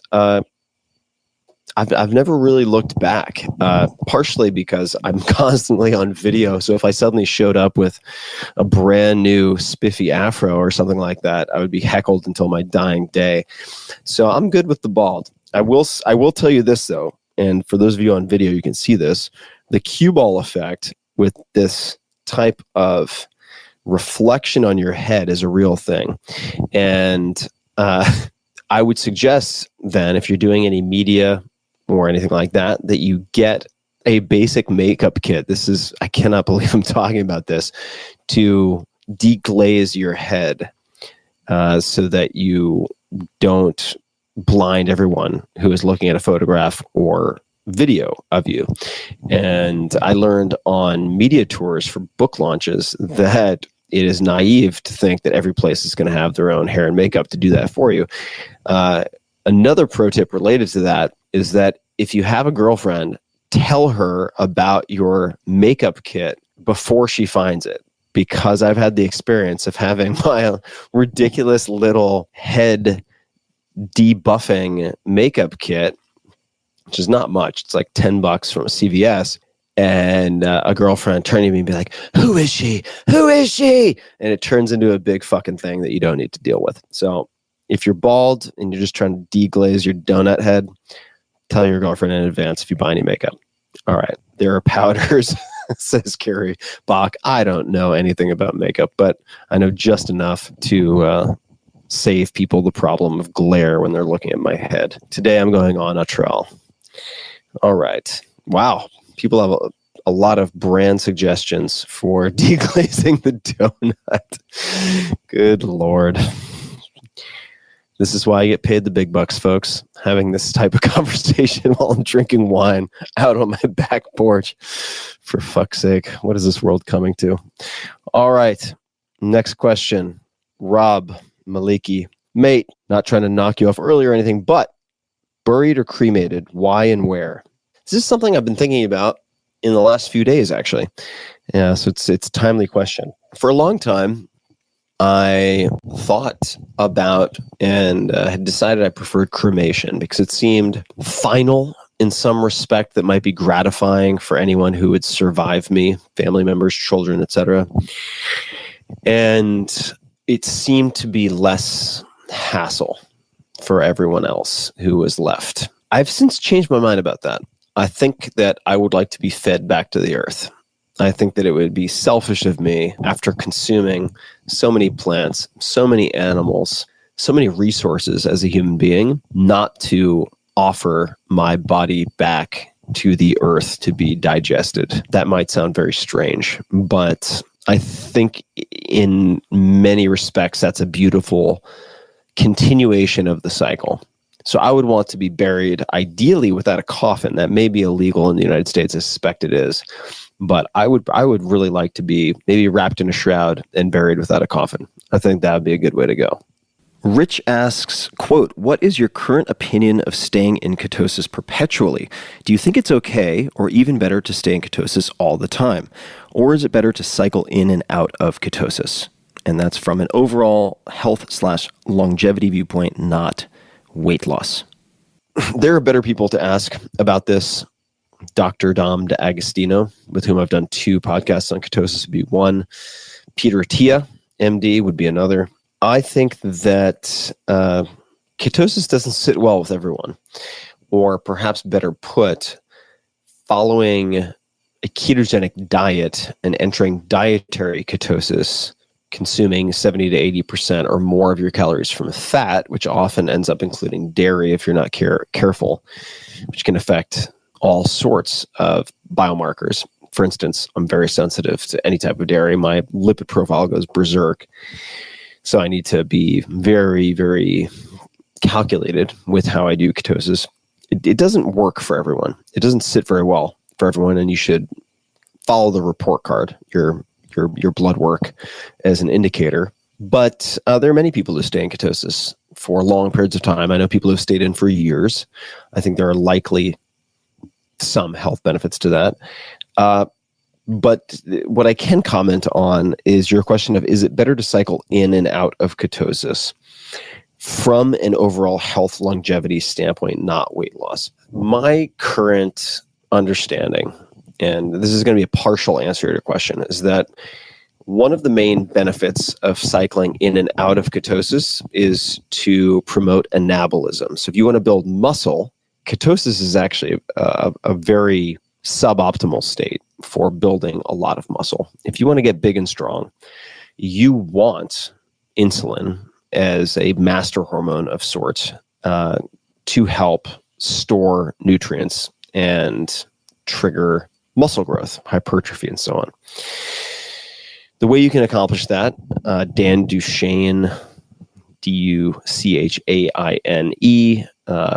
I've never really looked back, partially because I'm constantly on video. So if I suddenly showed up with a brand new spiffy afro or something like that, I would be heckled until my dying day. So I'm good with the bald. I will tell you this though, and for those of you on video, you can see this, the cue ball effect with this type of reflection on your head is a real thing. And I would suggest then, if you're doing any media or anything like that, that you get a basic makeup kit. I cannot believe I'm talking about this, to deglaze your head so that you don't blind everyone who is looking at a photograph or video of you. And I learned on media tours for book launches that it is naive to think that every place is going to have their own hair and makeup to do that for you. Another pro tip related to that is that if you have a girlfriend, tell her about your makeup kit before she finds it. Because I've had the experience of having my ridiculous little head debuffing makeup kit, which is not much. It's like $10 from a CVS. And a girlfriend turning to me and be like, who is she? Who is she? And it turns into a big fucking thing that you don't need to deal with. So if you're bald and you're just trying to deglaze your donut head, tell your girlfriend in advance if you buy any makeup. All right. There are powders, says Carrie Bach. I don't know anything about makeup, but I know just enough to save people the problem of glare when they're looking at my head. Today I'm going on Atrel. All right. Wow. People have a lot of brand suggestions for deglazing the donut. Good Lord. This is why I get paid the big bucks, folks. Having this type of conversation while I'm drinking wine out on my back porch. For fuck's sake, what is this world coming to? All right. Next question. Rob Maliki. Mate, not trying to knock you off early or anything, but buried or cremated? Why and where? This is something I've been thinking about in the last few days, actually. Yeah, so it's a timely question. For a long time, I thought about and had decided I preferred cremation because it seemed final in some respect that might be gratifying for anyone who would survive me, family members, children, etc. And it seemed to be less hassle for everyone else who was left. I've since changed my mind about that. I think that I would like to be fed back to the earth. I think that it would be selfish of me, after consuming so many plants, so many animals, so many resources as a human being, not to offer my body back to the earth to be digested. That might sound very strange, but I think in many respects, that's a beautiful continuation of the cycle. So I would want to be buried, ideally without a coffin. That may be illegal in the United States. I suspect it is. But I would really like to be maybe wrapped in a shroud and buried without a coffin. I think that would be a good way to go. Rich asks, quote, what is your current opinion of staying in ketosis perpetually? Do you think it's okay, or even better, to stay in ketosis all the time? Or is it better to cycle in and out of ketosis? And that's from an overall health/longevity viewpoint, not weight loss. There are better people to ask about this. Dr. Dom D'Agostino, with whom I've done 2 podcasts on ketosis, would be one. Peter Attia, MD, would be another. I think that ketosis doesn't sit well with everyone, or perhaps better put, following a ketogenic diet and entering dietary ketosis, consuming 70 to 80% or more of your calories from fat, which often ends up including dairy if you're not careful, which can affect all sorts of biomarkers. For instance, I'm very sensitive to any type of dairy. My lipid profile goes berserk. So I need to be very, very calculated with how I do ketosis. It doesn't work for everyone. It doesn't sit very well for everyone, and you should follow the report card, your blood work, as an indicator. But there are many people who stay in ketosis for long periods of time. I know people who've stayed in for years. I think there are likely some health benefits to that. But what I can comment on is your question of, is it better to cycle in and out of ketosis from an overall health longevity standpoint, not weight loss? My current understanding, and this is going to be a partial answer to your question, is that one of the main benefits of cycling in and out of ketosis is to promote anabolism. So if you want to build muscle, ketosis is actually a very suboptimal state for building a lot of muscle. If you want to get big and strong, you want insulin as a master hormone of sorts to help store nutrients and trigger muscle growth, hypertrophy, and so on. The way you can accomplish that, Dan Duchaine, Duchaine,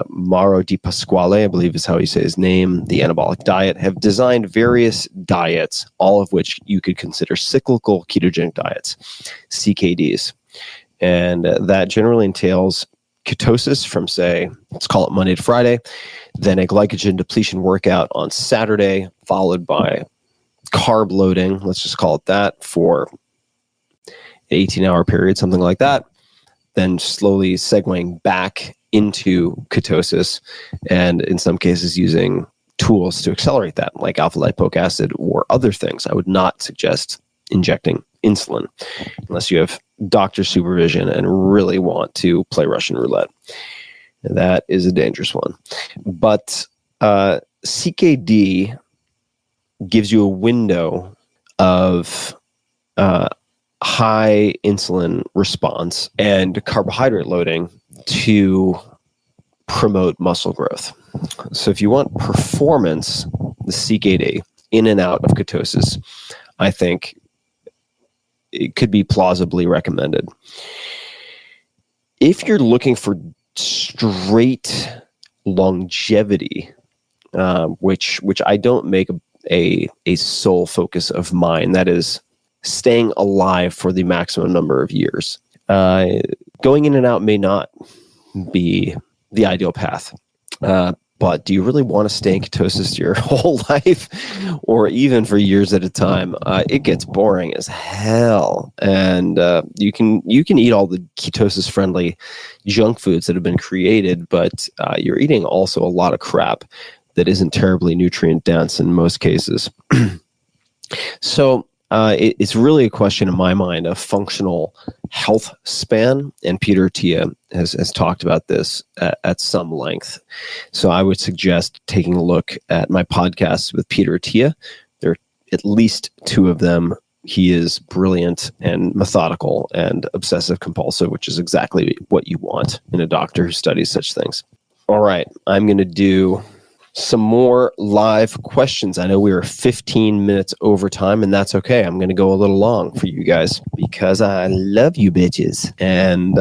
Mauro Di Pasquale, I believe is how you say his name, the Anabolic Diet, have designed various diets, all of which you could consider cyclical ketogenic diets, CKDs. And that generally entails ketosis from, say, let's call it Monday to Friday, then a glycogen depletion workout on Saturday, followed by carb loading, let's just call it that, for an 18-hour period, something like that, then slowly segueing back into ketosis, and in some cases using tools to accelerate that, like alpha-lipoic acid or other things. I would not suggest injecting insulin unless you have doctor supervision and really want to play Russian roulette. That is a dangerous one. But CKD gives you a window of high insulin response and carbohydrate loading to promote muscle growth. So if you want performance, the CKD in and out of ketosis, I think it could be plausibly recommended. If you're looking for straight longevity, which I don't make a sole focus of mine, that is staying alive for the maximum number of years, going in and out may not be the ideal path. But do you really want to stay in ketosis your whole life, or even for years at a time? It gets boring as hell, and you can eat all the ketosis-friendly junk foods that have been created, but you're eating also a lot of crap that isn't terribly nutrient dense in most cases. So it's really a question in my mind of functional health span, and Peter Attia has talked about this at some length. So I would suggest taking a look at my podcasts with Peter Attia. There are at least 2 of them, he is brilliant and methodical and obsessive compulsive, which is exactly what you want in a doctor who studies such things. All right, I'm going to do some more live questions. I know we were 15 minutes over time, and that's okay. I'm going to go a little long for you guys because I love you bitches. And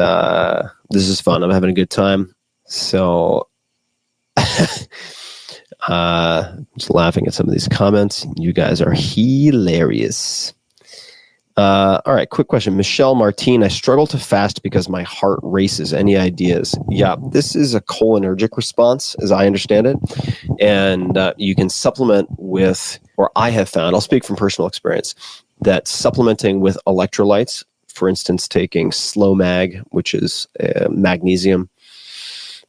this is fun. I'm having a good time. So just laughing at some of these comments. You guys are hilarious. All right, quick question. Michelle Martin, I struggle to fast because my heart races. Any ideas? Yeah, this is a cholinergic response, as I understand it. And you can supplement with, or I have found, I'll speak from personal experience, that supplementing with electrolytes, for instance, taking slow mag, which is magnesium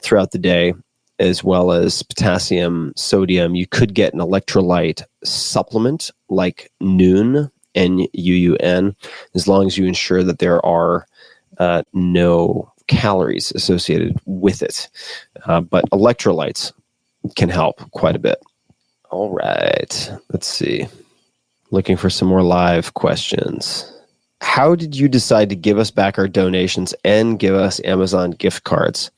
throughout the day, as well as potassium, sodium, you could get an electrolyte supplement like Noon, N-U-U-N, as long as you ensure that there are no calories associated with it. But electrolytes can help quite a bit. All right, let's see. Looking for some more live questions. How did you decide to give us back our donations and give us Amazon gift cards?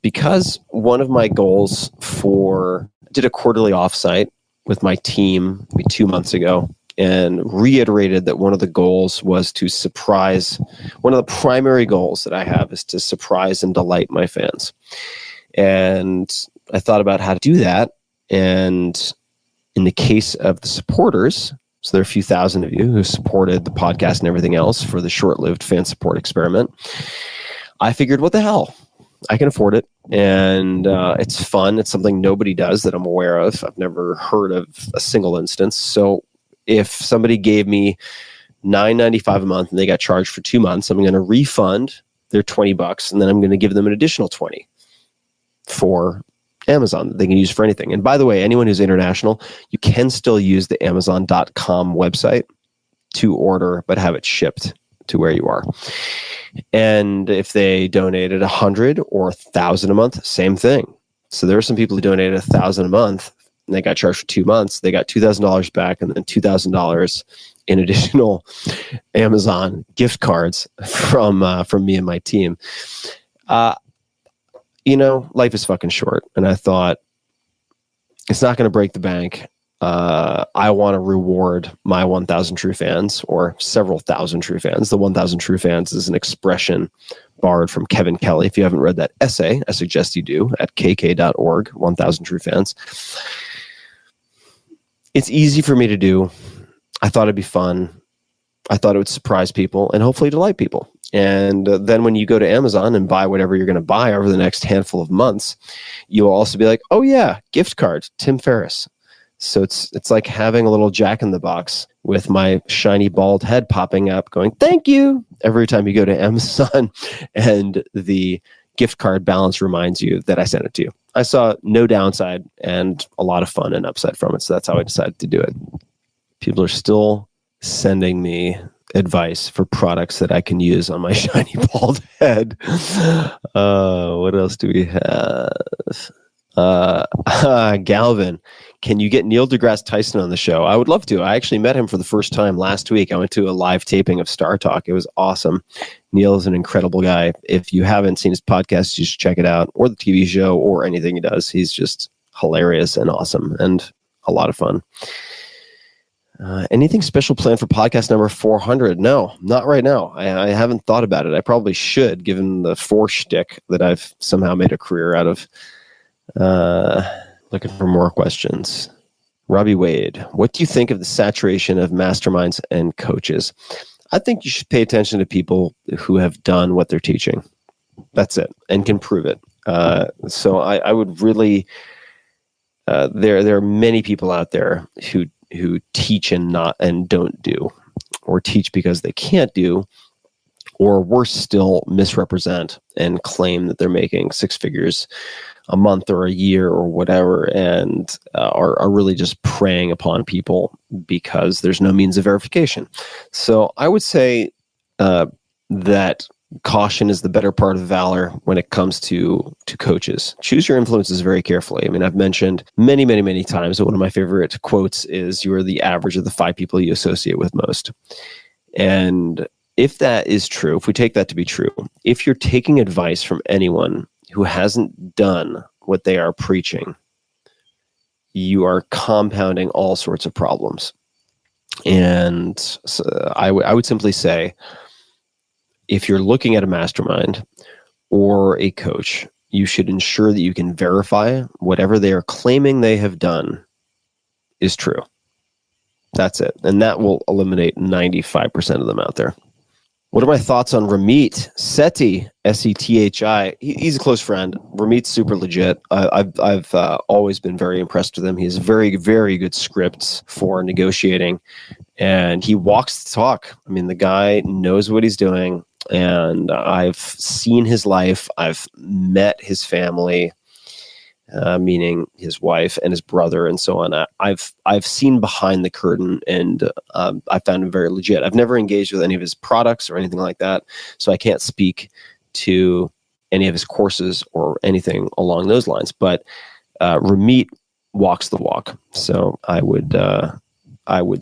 Because one of my goals did a quarterly offsite with my team maybe 2 months ago, and reiterated that one of the goals was to surprise, one of the primary goals that I have is to surprise and delight my fans. And I thought about how to do that. And in the case of the supporters, so there are a few thousand of you who supported the podcast and everything else for the short-lived fan support experiment, I figured, what the hell? I can afford it. And it's fun. It's something nobody does that I'm aware of. I've never heard of a single instance. So if somebody gave me $9.95 a month and they got charged for 2 months, I'm going to refund their $20, and then I'm going to give them an additional $20 for Amazon that they can use for anything. And by the way, anyone who's international, you can still use the Amazon.com website to order, but have it shipped to where you are. And if they donated 100 or 1,000 a month, same thing. So there are some people who donated 1,000 a month, and they got charged for 2 months. They got $2,000 back, and then $2,000 in additional Amazon gift cards from me and my team. Life is fucking short, and I thought it's not going to break the bank. I want to reward my 1,000 true fans, or several thousand true fans. The 1,000 true fans is an expression borrowed from Kevin Kelly. If you haven't read that essay, I suggest you do at kk.org, 1,000 true fans. It's easy for me to do. I thought it'd be fun. I thought it would surprise people and hopefully delight people. And then when you go to Amazon and buy whatever you're going to buy over the next handful of months, you'll also be like, oh yeah, gift card, Tim Ferriss. So it's like having a little Jack in the Box with my shiny bald head popping up going, thank you, every time you go to Amazon, and the gift card balance reminds you that I sent it to you. I saw no downside and a lot of fun and upside from it. So that's how I decided to do it. People are still sending me advice for products that I can use on my shiny bald head. What else do we have? Galvin, can you get Neil deGrasse Tyson on the show? I would love to. I actually met him for the first time last week. I went to a live taping of Star Talk. It was awesome. Neil is an incredible guy. If you haven't seen his podcast, you should check it out, or the TV show, or anything he does. He's just hilarious and awesome and a lot of fun. Anything special planned for podcast number 400? No, not right now. I haven't thought about it. I probably should, given the shtick that I've somehow made a career out of. Looking for more questions. Robbie Wade, what do you think of the saturation of masterminds and coaches? I think you should pay attention to people who have done what they're teaching. That's it, and can prove it. So I would really, there are many people out there who teach and don't do, or teach because they can't do, or worse still, misrepresent and claim that they're making 6 figures a month or a year or whatever, and are really just preying upon people because there's no means of verification. So I would say that caution is the better part of valor when it comes to coaches. Choose your influences very carefully. I mean, I've mentioned many, many, many times that one of my favorite quotes is, "You are the average of the 5 people you associate with most." And if that is true, if we take that to be true, if you're taking advice from anyone who hasn't done what they are preaching, you are compounding all sorts of problems. And so I would simply say, if you're looking at a mastermind or a coach, you should ensure that you can verify whatever they are claiming they have done is true. That's it. And that will eliminate 95% of them out there. What are my thoughts on Ramit Sethi, Sethi? He's a close friend. Ramit's super legit. I've always been very impressed with him. He has very, very good scripts for negotiating, and he walks the talk. I mean, the guy knows what he's doing, and I've seen his life. I've met his family, meaning his wife and his brother and so on. I've seen behind the curtain, and I found him very legit. I've never engaged with any of his products or anything like that, so I can't speak to any of his courses or anything along those lines. But Ramit walks the walk, so I would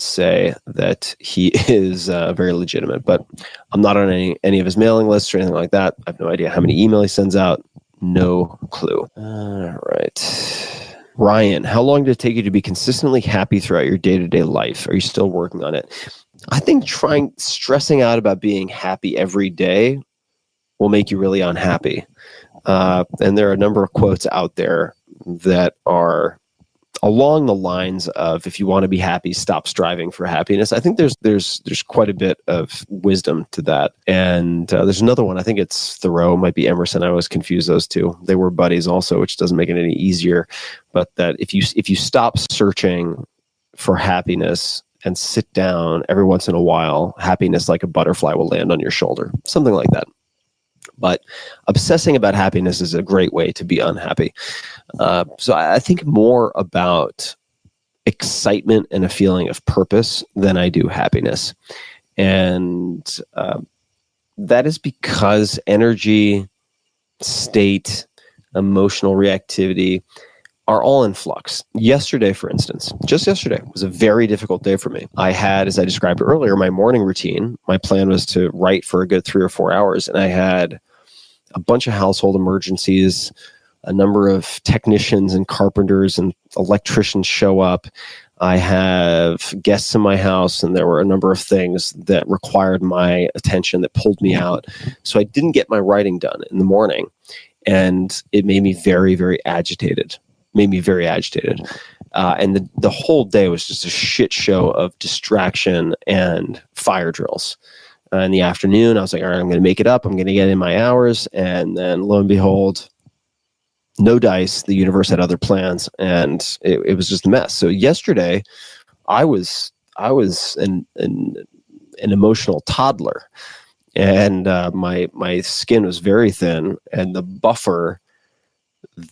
say that he is very legitimate. But I'm not on any of his mailing lists or anything like that. I have no idea how many email he sends out. No clue. All right. Ryan, how long did it take you to be consistently happy throughout your day-to-day life? Are you still working on it? I think stressing out about being happy every day will make you really unhappy. And there are a number of quotes out there that are along the lines of, if you want to be happy, stop striving for happiness. I think there's quite a bit of wisdom to that. And there's another one. I think it's Thoreau, might be Emerson. I always confuse those two. They were buddies also, which doesn't make it any easier. But that if you stop searching for happiness and sit down every once in a while, happiness like a butterfly will land on your shoulder. Something like that. But obsessing about happiness is a great way to be unhappy. So I think more about excitement and a feeling of purpose than I do happiness. And that is because energy, state, emotional reactivity are all in flux. Yesterday, for instance, just yesterday was a very difficult day for me. I had, as I described earlier, my morning routine. My plan was to write for a good 3 or 4 hours, and I had a bunch of household emergencies, a number of technicians and carpenters and electricians show up. I have guests in my house, and there were a number of things that required my attention that pulled me out. So I didn't get my writing done in the morning, and it made me very, very agitated. And the whole day was just a shit show of distraction and fire drills. In the afternoon, I was like, all right, I'm going to make it up. I'm going to get in my hours. And then lo and behold, no dice. The universe had other plans, and it was just a mess. So yesterday, I was an emotional toddler, and my skin was very thin, and the buffer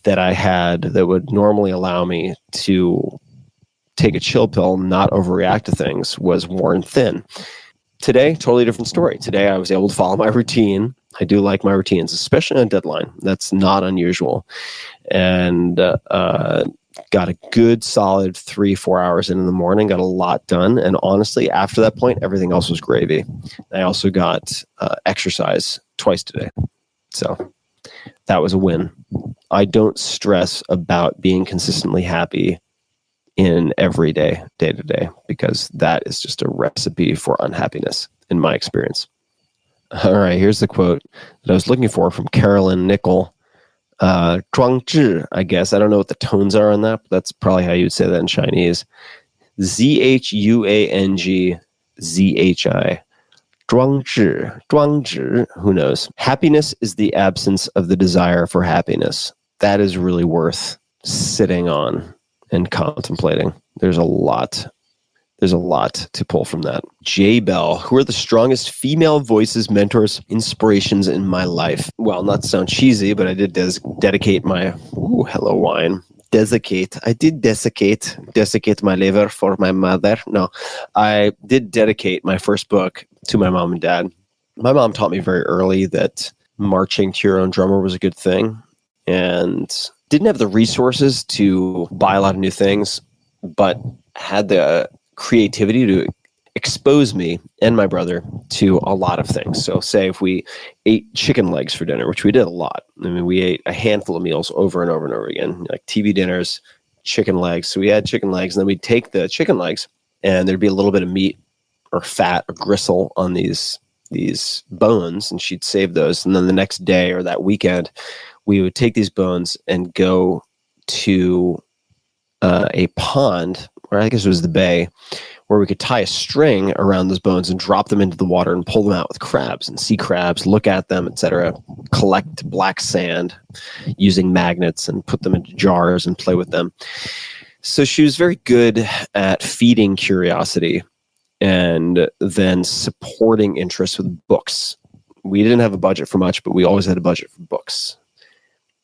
that I had that would normally allow me to take a chill pill, not overreact to things, was worn thin. Today, totally different story. Today, I was able to follow my routine. I do like my routines, especially on deadline. That's not unusual. And got a good solid 3-4 hours in the morning, got a lot done. And honestly, after that point, everything else was gravy. I also got exercise twice today. So that was a win. I don't stress about being consistently happy in every day to day, because that is just a recipe for unhappiness in my experience. All right, here's the quote that I was looking for from Carolyn Nickel. 庄智, I guess. I don't know what the tones are on that, but that's probably how you would say that in Chinese. Zhuangzhi. 庄智, who knows? Happiness is the absence of the desire for happiness. That is really worth sitting on and contemplating. There's a lot to pull from that. J Bell, who are the strongest female voices, mentors, inspirations in my life? Well, not to sound cheesy, but I did dedicate my, hello wine. I did desiccate my liver for my mother. No, I did dedicate my first book to my mom and dad. My mom taught me very early that marching to your own drummer was a good thing, and didn't have the resources to buy a lot of new things, but had the creativity to expose me and my brother to a lot of things. So say if we ate chicken legs for dinner, which we did a lot. I mean, we ate a handful of meals over and over and over again, like TV dinners, chicken legs. So we had chicken legs, and then we'd take the chicken legs, and there'd be a little bit of meat or fat or gristle on these bones, and she'd save those. And then the next day or that weekend, we would take these bones and go to a pond, or I guess it was the bay, where we could tie a string around those bones and drop them into the water and pull them out with crabs and sea crabs, look at them, etc. Collect black sand using magnets and put them into jars and play with them. So she was very good at feeding curiosity and then supporting interest with books. We didn't have a budget for much, but we always had a budget for books,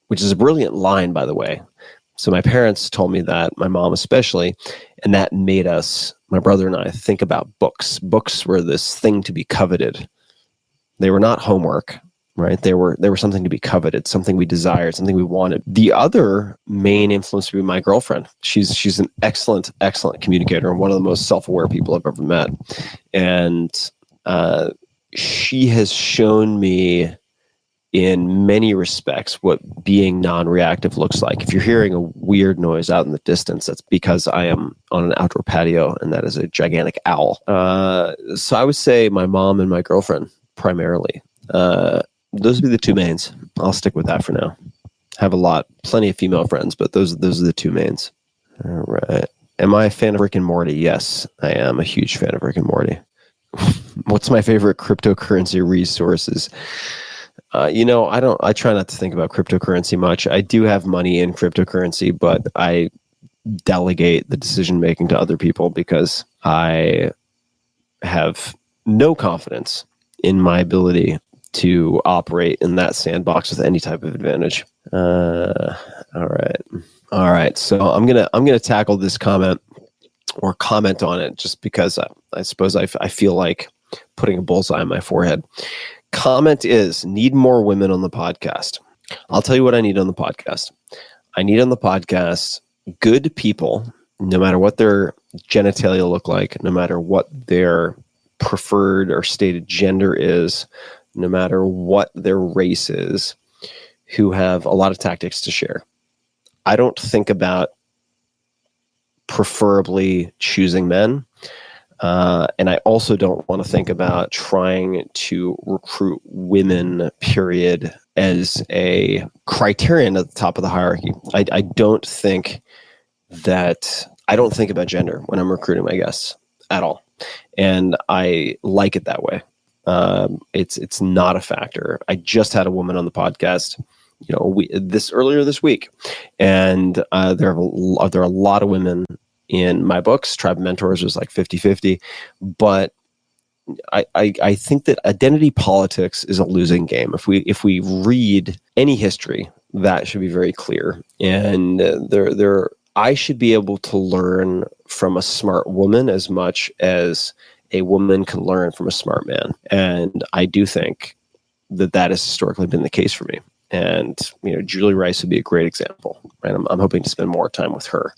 which is a brilliant line, by the way. So my parents told me that, my mom especially, and that made us, my brother and I, think about books. Books were this thing to be coveted. They were not homework, right? They were something to be coveted, something we desired, something we wanted. The other main influence would be my girlfriend. She's an excellent communicator and one of the most self-aware people I've ever met. And she has shown me in many respects what being non-reactive looks like. If you're hearing a weird noise out in the distance, that's because I am on an outdoor patio, and that is a gigantic owl. So I would say my mom and my girlfriend primarily. Those would be the two mains. I'll stick with that for now. Have plenty of female friends, but those are the two mains. All right. Am I a fan of Rick and Morty? Yes, I am a huge fan of Rick and Morty. What's my favorite cryptocurrency resources? I try not to think about cryptocurrency much. I do have money in cryptocurrency, but I delegate the decision making to other people because I have no confidence in my ability to operate in that sandbox with any type of advantage. All right. So I'm gonna tackle this comment or comment on it just because I suppose I feel like putting a bullseye on my forehead. Comment is, need more women on the podcast. I'll tell you what I need on the podcast. I need on the podcast good people, no matter what their genitalia look like, no matter what their preferred or stated gender is, no matter what their race is, who have a lot of tactics to share. I don't think about preferably choosing men. And I also don't want to think about trying to recruit women, period, as a criterion at the top of the hierarchy. I don't think about gender when I'm recruiting my guests at all. And I like it that way. It's not a factor. I just had a woman on the podcast, earlier this week, and there are a lot of women in my books. Tribe of Mentors was like 50-50, but I think that identity politics is a losing game. If we read any history, that should be very clear. And I should be able to learn from a smart woman as much as a woman can learn from a smart man. And I do think that has historically been the case for me. And Julie Rice would be a great example. Right? I'm hoping to spend more time with her.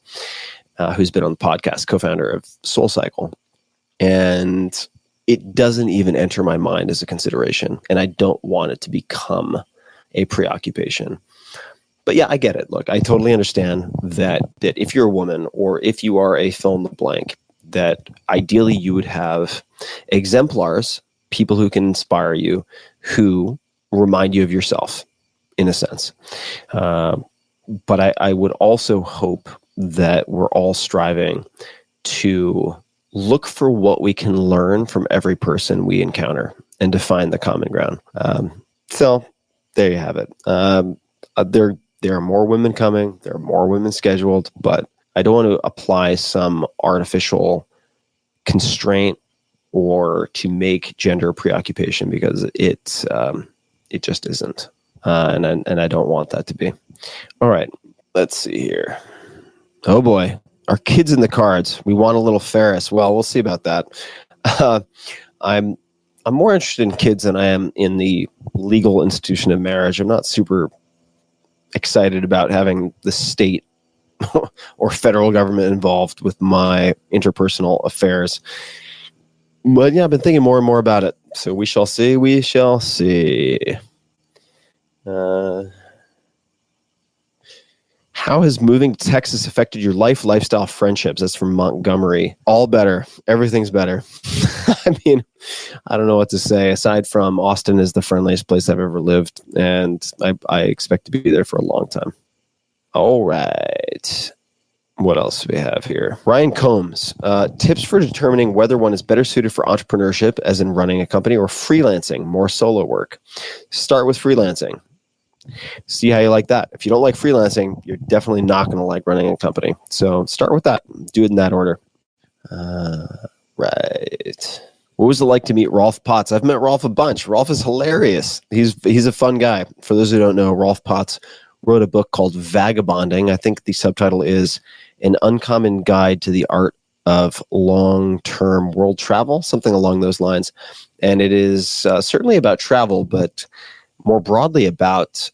Who's been on the podcast, co-founder of SoulCycle. And it doesn't even enter my mind as a consideration, and I don't want it to become a preoccupation. But yeah, I get it. Look, I totally understand that if you're a woman or if you are a fill in the blank, that ideally you would have exemplars, people who can inspire you, who remind you of yourself, in a sense. But I would also hope that we're all striving to look for what we can learn from every person we encounter and to find the common ground. So there you have it. There are more women coming. There are more women scheduled, but I don't want to apply some artificial constraint or to make gender a preoccupation, because it just isn't. And I don't want that to be. All right, let's see here. Oh boy, our kids in the cards. We want a little Ferris. Well, we'll see about that. I'm I'm more interested in kids than I am in the legal institution of marriage. I'm not super excited about having the state or federal government involved with my interpersonal affairs. But yeah, I've been thinking more and more about it. So we shall see. We shall see. How has moving to Texas affected your life, lifestyle, friendships? That's from Montgomery. All better. Everything's better. I mean, I don't know what to say. Aside from Austin is the friendliest place I've ever lived, and I expect to be there for a long time. All right. What else do we have here? Ryan Combs. Tips for determining whether one is better suited for entrepreneurship, as in running a company, or freelancing, more solo work. Start with freelancing. See how you like that. If you don't like freelancing, you're definitely not going to like running a company. So start with that. Do it in that order. Right. What was it like to meet Rolf Potts? I've met Rolf a bunch. Rolf is hilarious. He's a fun guy. For those who don't know, Rolf Potts wrote a book called Vagabonding. I think the subtitle is An Uncommon Guide to the Art of Long-Term World Travel, something along those lines. And it is certainly about travel, but more broadly about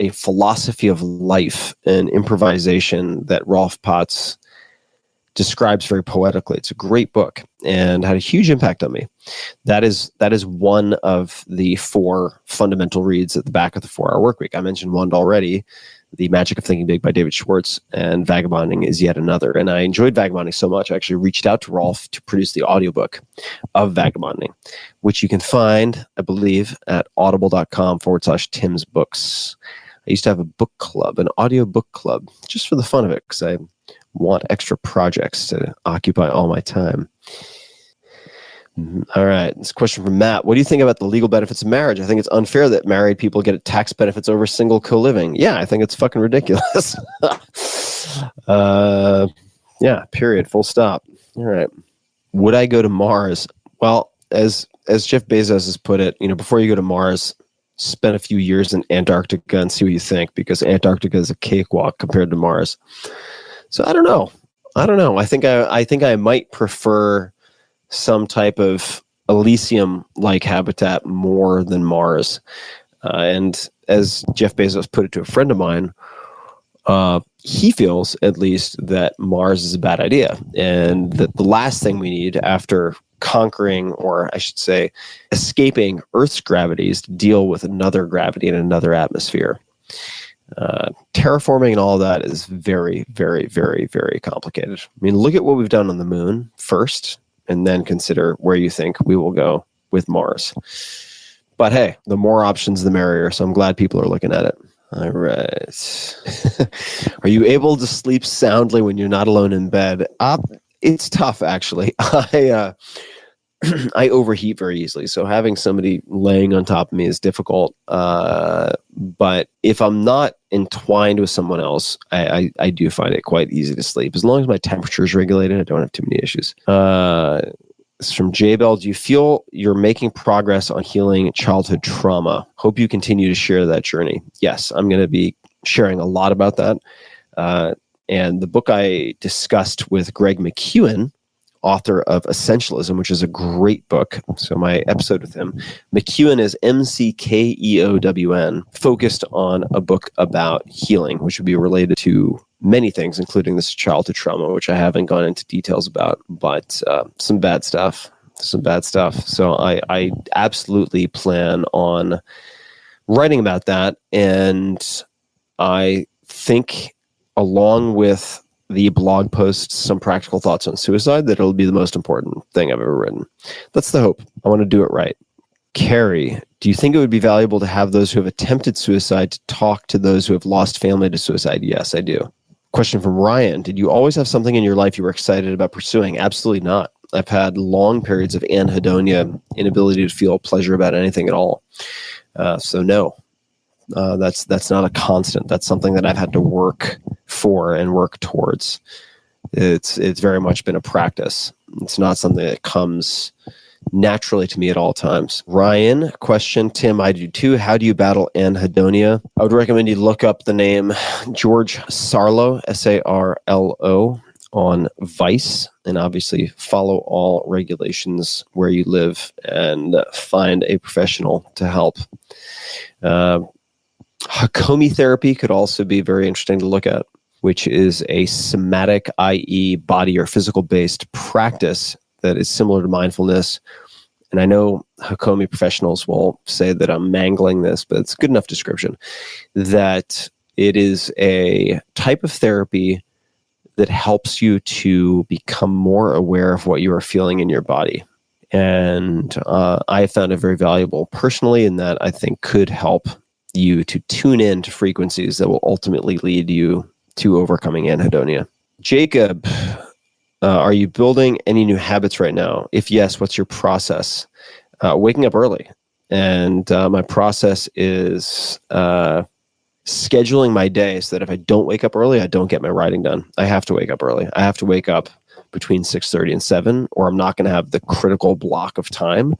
a philosophy of life and improvisation that Rolf Potts describes very poetically. It's a great book and had a huge impact on me. That is one of the 4 fundamental reads at the back of the 4-Hour Workweek. I mentioned one already, The Magic of Thinking Big by David Schwartz, and Vagabonding is yet another. And I enjoyed Vagabonding so much, I actually reached out to Rolf to produce the audiobook of Vagabonding, which you can find, I believe, at audible.com/Tim's Books. I used to have a book club, an audio book club, just for the fun of it, because I want extra projects to occupy all my time. All right. This question from Matt. What do you think about the legal benefits of marriage? I think it's unfair that married people get tax benefits over single co-living. Yeah, I think it's fucking ridiculous. Yeah, period. Full stop. All right. Would I go to Mars? Well, as Jeff Bezos has put it, before you go to Mars, spend a few years in Antarctica and see what you think, because Antarctica is a cakewalk compared to Mars. So I don't know. I think I might prefer some type of Elysium-like habitat more than Mars. And as Jeff Bezos put it to a friend of mine, he feels, at least, that Mars is a bad idea, and that the last thing we need after conquering, or I should say, escaping Earth's gravity, is to deal with another gravity and another atmosphere. Terraforming and all of that is very, very, very, very complicated. I mean, look at what we've done on the moon first, and then consider where you think we will go with Mars. But hey, the more options, the merrier. So I'm glad people are looking at it. All right. Are you able to sleep soundly when you're not alone in bed? It's tough, actually. I overheat very easily, so having somebody laying on top of me is difficult. But if I'm not entwined with someone else, I do find it quite easy to sleep. As long as my temperature is regulated, I don't have too many issues. It's from J-Bell. Do you feel you're making progress on healing childhood trauma? Hope you continue to share that journey. Yes, I'm going to be sharing a lot about that. And the book I discussed with Greg McKeown, author of Essentialism, which is a great book. So my episode with him, McKeown is McKeown, focused on a book about healing, which would be related to many things, including this childhood trauma, which I haven't gone into details about, but some bad stuff. So I absolutely plan on writing about that. And I think, along with the blog posts, some practical thoughts on suicide, that it'll be the most important thing I've ever written. That's the hope. I want to do it right. Carrie, do you think it would be valuable to have those who have attempted suicide to talk to those who have lost family to suicide? Yes, I do. Question from Ryan. Did you always have something in your life you were excited about pursuing? Absolutely not. I've had long periods of anhedonia, inability to feel pleasure about anything at all. So no. That's not a constant. That's something that I've had to work for and work towards. It's very much been a practice. It's not something that comes naturally to me at all times. Ryan, question. Tim, I do too. How do you battle anhedonia? I would recommend you look up the name George Sarlo, Sarlo, on vice, and obviously follow all regulations where you live and find a professional to help. Hakomi therapy could also be very interesting to look at, which is a somatic, i.e. body or physical based practice that is similar to mindfulness. And I know Hakomi professionals will say that I'm mangling this, but it's a good enough description, that it is a type of therapy that helps you to become more aware of what you are feeling in your body. And I have found it very valuable personally, in that I think could help you to tune in to frequencies that will ultimately lead you to overcoming anhedonia. Jacob, are you building any new habits right now? If yes, what's your process? Waking up early. And my process is scheduling my day so that if I don't wake up early, I don't get my writing done. I have to wake up early. I have to wake up between 6:30 and 7, or I'm not going to have the critical block of time,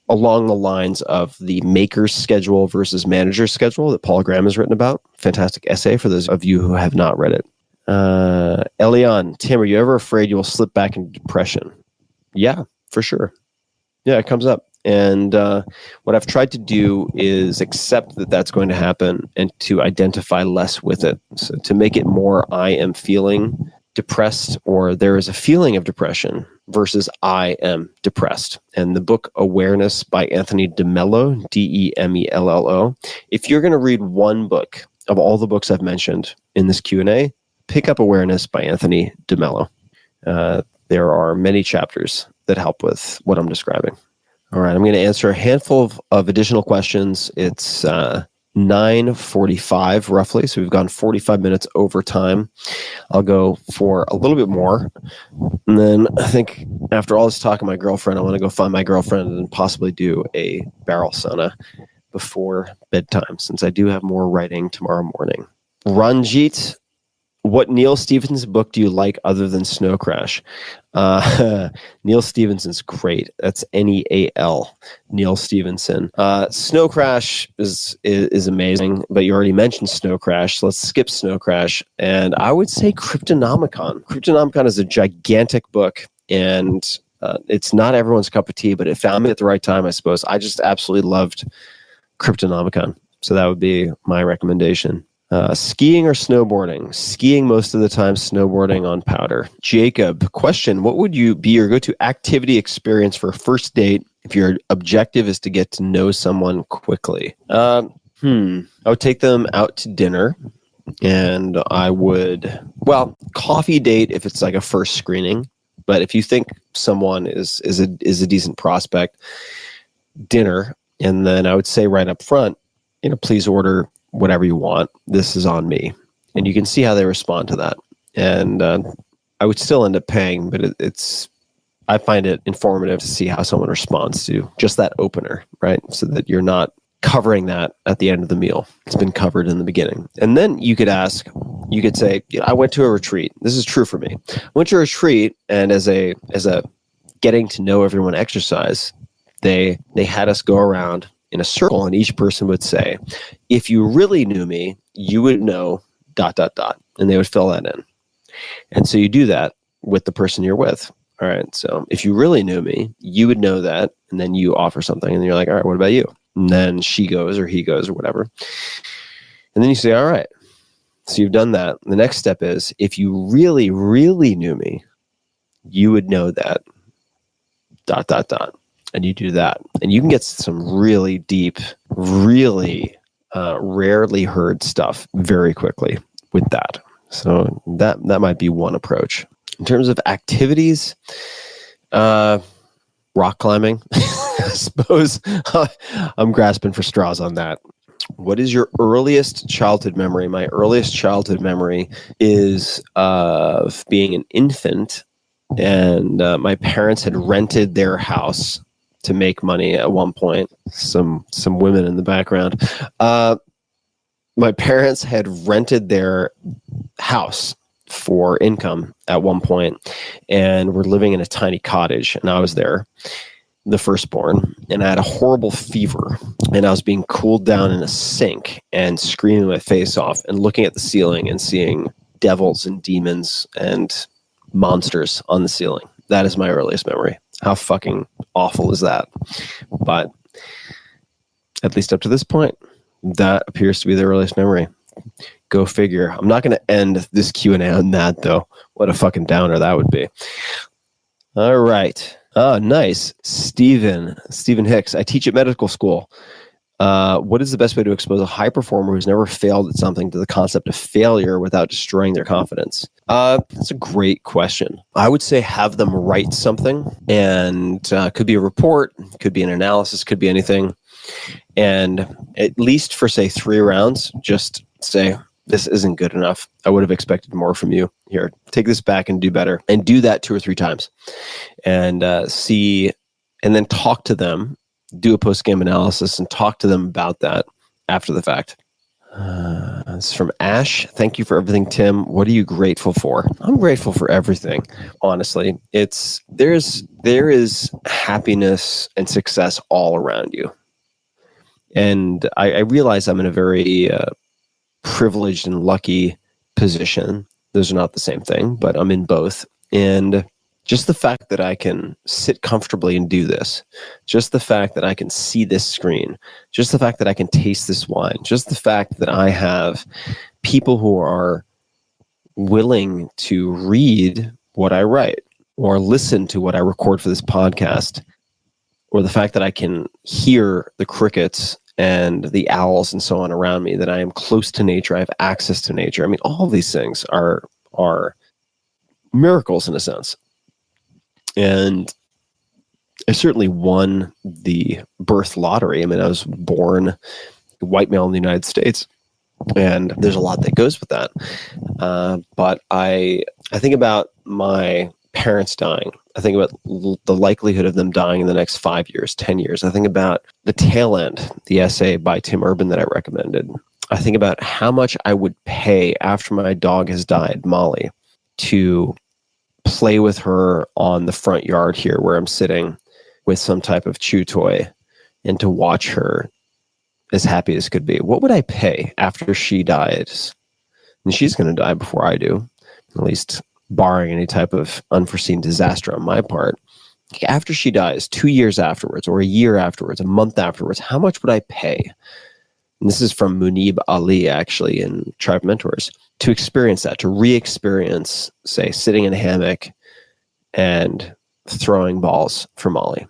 along the lines of the maker's schedule versus manager's schedule that Paul Graham has written about. Fantastic essay for those of you who have not read it. Elian, Tim, are you ever afraid you will slip back into depression? Yeah, for sure. Yeah, it comes up. And what I've tried to do is accept that that's going to happen and to identify less with it. So to make it more, I am feeling depressed, or there is a feeling of depression, versus I am depressed. And the book Awareness by Anthony DeMello, Demello. If you're going to read one book of all the books I've mentioned in this Q&A, pick up Awareness by Anthony DeMello. There are many chapters that help with what I'm describing. All right, I'm going to answer a handful of additional questions. It's 9:45 roughly, so we've gone 45 minutes over time. I'll go for a little bit more. And then I think after all this talk of my girlfriend, I want to go find my girlfriend and possibly do a barrel sauna before bedtime, since I do have more writing tomorrow morning. Ranjit, what Neil Stephenson's book do you like other than Snow Crash? Neil Stephenson's great. That's Neal, Neil Stephenson. Snow Crash is amazing, but you already mentioned Snow Crash, so let's skip Snow Crash. And I would say Cryptonomicon. Cryptonomicon is a gigantic book, and it's not everyone's cup of tea, but it found me at the right time, I suppose. I just absolutely loved Cryptonomicon, so that would be my recommendation. Skiing or snowboarding? Skiing most of the time, snowboarding on powder. Jacob, question, what would you be your go-to activity experience for a first date if your objective is to get to know someone quickly? I would take them out to dinner, and I would, coffee date if it's like a first screening, but if you think someone is a decent prospect, dinner. And then I would say right up front, please order whatever you want. This is on me. And you can see how they respond to that. And I would still end up paying, but I find it informative to see how someone responds to just that opener, right? So that you're not covering that at the end of the meal. It's been covered in the beginning. And then you could say, I went to a retreat. This is true for me. I went to a retreat, and as a getting to know everyone exercise, they had us go around in a circle, and each person would say, if you really knew me, you would know ... And they would fill that in. And so you do that with the person you're with. All right. So if you really knew me, you would know that. And then you offer something, and you're like, all right, what about you? And then she goes or he goes or whatever. And then you say, all right. So you've done that. The next step is, if you really, really knew me, you would know that ... And you do that, and you can get some really deep, really rarely heard stuff very quickly with that. So that might be one approach. In terms of activities, rock climbing, I suppose. I'm grasping for straws on that. What is your earliest childhood memory? My earliest childhood memory is of being an infant, and my parents had rented their house to make money at one point. Some women in the background. My parents had rented their house for income at one point, and were living in a tiny cottage, and I was there, the firstborn, and I had a horrible fever, and I was being cooled down in a sink and screaming my face off and looking at the ceiling and seeing devils and demons and monsters on the ceiling. That is my earliest memory. How fucking awful is that? But at least up to this point, that appears to be the earliest memory. Go figure. I'm not going to end this Q&A on that, though. What a fucking downer that would be. All right. Oh, nice. Stephen Hicks. I teach at medical school. What is the best way to expose a high performer who's never failed at something to the concept of failure without destroying their confidence? That's a great question. I would say have them write something, and could be a report, could be an analysis, could be anything. And at least for, say, 3 rounds, just say, this isn't good enough. I would have expected more from you. Here, take this back and do better. And do that 2 or 3 times. And see, and then talk to them, do a post-game analysis and talk to them about that after the fact. This is from Ash. Thank you for everything, Tim. What are you grateful for? I'm grateful for everything, honestly. There is happiness and success all around you. And I realize I'm in a very privileged and lucky position. Those are not the same thing, but I'm in both. And just the fact that I can sit comfortably and do this, just the fact that I can see this screen, just the fact that I can taste this wine, just the fact that I have people who are willing to read what I write or listen to what I record for this podcast, or the fact that I can hear the crickets and the owls and so on around me, that I am close to nature, I have access to nature. I mean, all of these things are miracles in a sense. And I certainly won the birth lottery. I mean, I was born white male in the United States, and there's a lot that goes with that. But I think about my parents dying. I think about the likelihood of them dying in the next 5 years, 10 years. I think about the tail end, the essay by Tim Urban that I recommended. I think about how much I would pay after my dog has died, Molly, to play with her on the front yard here where I'm sitting with some type of chew toy and to watch her as happy as could be. What would I pay after she dies? And she's going to die before I do, at least barring any type of unforeseen disaster on my part. After she dies, 2 years afterwards, or a year afterwards, a month afterwards, how much would I pay? And this is from Munib Ali, actually, in Tribe Mentors, to experience that, to re-experience, say, sitting in a hammock and throwing balls for Molly.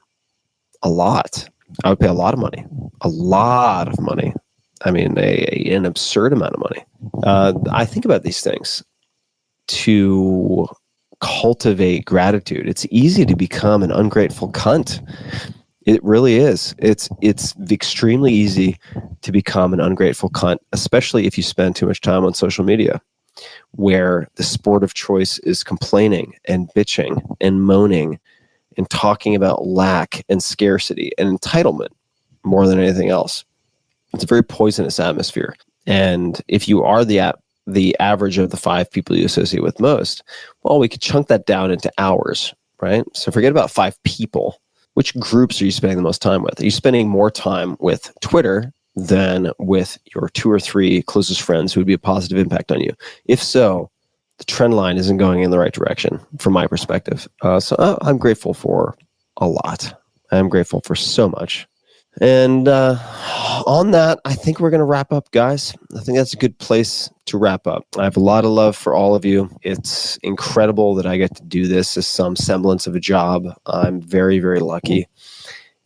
A lot. I would pay a lot of money. A lot of money. I mean, an absurd amount of money. I think about these things to cultivate gratitude. It's easy to become an ungrateful cunt. It really is. It's extremely easy to become an ungrateful cunt, especially if you spend too much time on social media, where the sport of choice is complaining and bitching and moaning and talking about lack and scarcity and entitlement more than anything else. It's a very poisonous atmosphere. And if you are the average of the 5 people you associate with most, well, we could chunk that down into hours, right? So forget about 5 people. Which groups are you spending the most time with? Are you spending more time with Twitter than with your 2 or 3 closest friends who would be a positive impact on you? If so, the trend line isn't going in the right direction from my perspective. So I'm grateful for a lot. I'm grateful for so much. And on that, I think we're going to wrap up, guys. I think that's a good place to wrap up. I have a lot of love for all of you. It's incredible that I get to do this as some semblance of a job. I'm very, very lucky.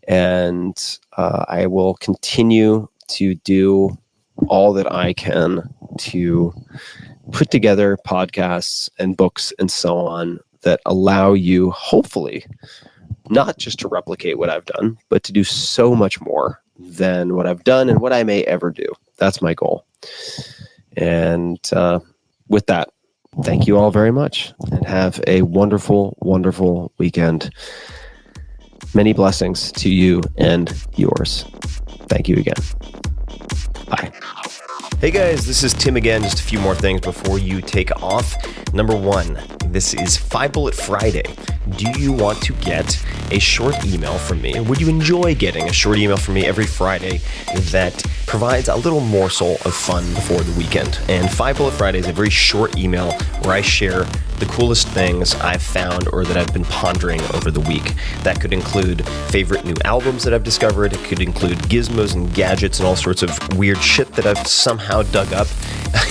And I will continue to do all that I can to put together podcasts and books and so on that allow you, hopefully, not just to replicate what I've done, but to do so much more than what I've done and what I may ever do. That's my goal. And with that, thank you all very much and have a wonderful, wonderful weekend. Many blessings to you and yours. Thank you again. Bye. Hey guys, this is Tim again. Just a few more things before you take off. Number 1, this is 5 Bullet Friday. Do you want to get a short email from me? Would you enjoy getting a short email from me every Friday that provides a little morsel of fun before the weekend? And 5 Bullet Friday is a very short email where I share the coolest things I've found or that I've been pondering over the week. That could include favorite new albums that I've discovered. It could include gizmos and gadgets and all sorts of weird shit that I've somehow dug up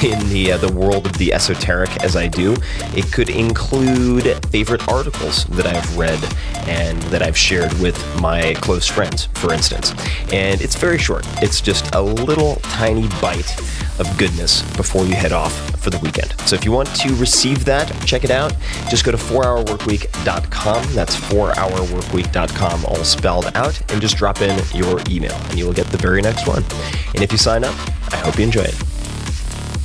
in the world of the esoteric as I do. It could include favorite articles that I've read and that I've shared with my close friends, for instance. And it's very short. It's just a little tiny bite of goodness before you head off for the weekend. So if you want to receive that, check it out. Just go to 4hourworkweek.com. That's 4hourworkweek.com, all spelled out, and just drop in your email and you will get the very next one. And if you sign up, I hope you enjoy it.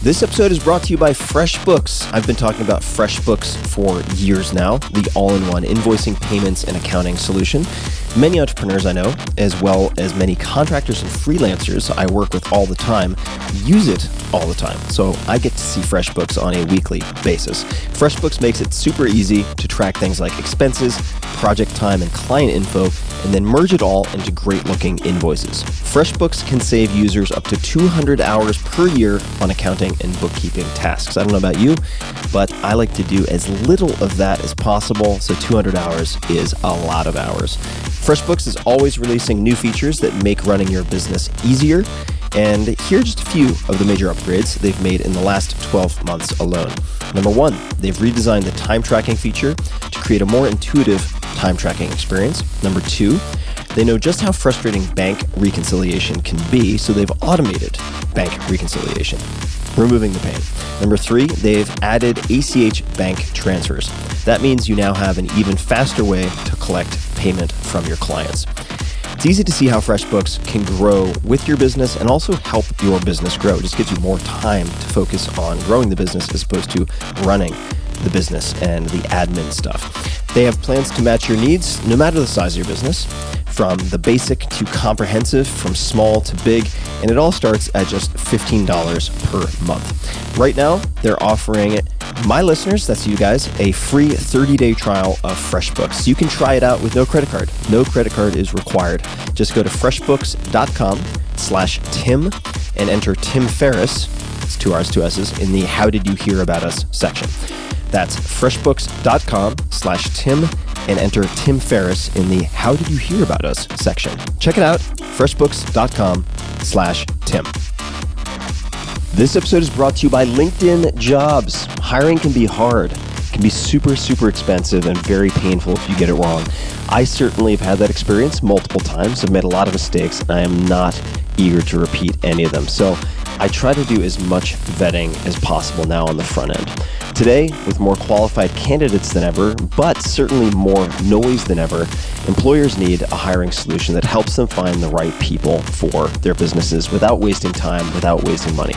This episode is brought to you by FreshBooks. I've been talking about FreshBooks for years now, the all-in-one invoicing, payments, and accounting solution. Many entrepreneurs I know, as well as many contractors and freelancers I work with all the time, use it all the time. So I get to see FreshBooks on a weekly basis. FreshBooks makes it super easy to track things like expenses, project time, and client info, and then merge it all into great-looking invoices. FreshBooks can save users up to 200 hours per year on accounting and bookkeeping tasks. I don't know about you, but I like to do as little of that as possible, so 200 hours is a lot of hours. FreshBooks is always releasing new features that make running your business easier, and here are just a few of the major upgrades they've made in the last 12 months alone. Number 1, they've redesigned the time tracking feature to create a more intuitive time tracking experience. Number 2, they know just how frustrating bank reconciliation can be, so they've automated bank reconciliation, removing the pain. Number 3, they've added ACH bank transfers. That means you now have an even faster way to collect payment from your clients. It's easy to see how FreshBooks can grow with your business and also help your business grow. It just gives you more time to focus on growing the business as opposed to running the business and the admin stuff. They have plans to match your needs no matter the size of your business, from the basic to comprehensive, from small to big, and it all starts at just $15 per month. Right now, they're offering my listeners, that's you guys, a free 30-day trial of FreshBooks. You can try it out with no credit card. No credit card is required. Just go to freshbooks.com/Tim and enter Tim Ferriss, it's 2 R's, 2 S's, in the How Did You Hear About Us section. That's freshbooks.com/Tim and enter Tim Ferriss in the How Did You Hear About Us section. Check it out, freshbooks.com/Tim. This episode is brought to you by LinkedIn Jobs. Hiring can be hard, can be super, super expensive, and very painful if you get it wrong. I certainly have had that experience multiple times. I've made a lot of mistakes, and I am not eager to repeat any of them. So I try to do as much vetting as possible now on the front end. Today, with more qualified candidates than ever, but certainly more noise than ever, employers need a hiring solution that helps them find the right people for their businesses without wasting time, without wasting money.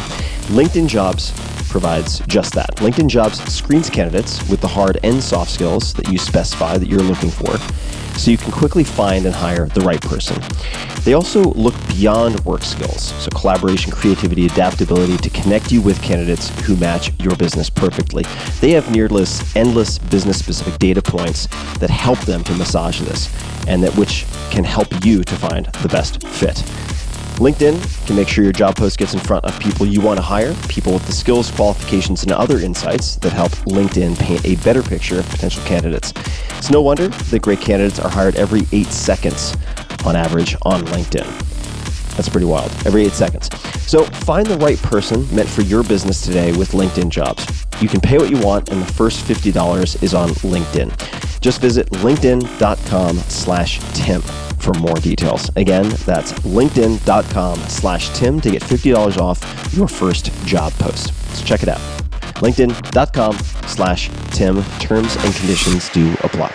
LinkedIn Jobs provides just that. LinkedIn Jobs screens candidates with the hard and soft skills that you specify that you're looking for, so you can quickly find and hire the right person. They also look beyond work skills, so collaboration, creativity, adaptability, to connect you with candidates who match your business perfectly. They have endless business-specific data points that help them to massage this, and that which can help you to find the best fit. LinkedIn can make sure your job post gets in front of people you want to hire, people with the skills, qualifications, and other insights that help LinkedIn paint a better picture of potential candidates. It's no wonder that great candidates are hired every 8 seconds on average on LinkedIn. That's pretty wild. Every 8 seconds. So find the right person meant for your business today with LinkedIn Jobs. You can pay what you want, and the first $50 is on LinkedIn. Just visit linkedin.com/Tim for more details. Again, that's linkedin.com/Tim to get $50 off your first job post. So check it out. linkedin.com/Tim. Terms and conditions do apply.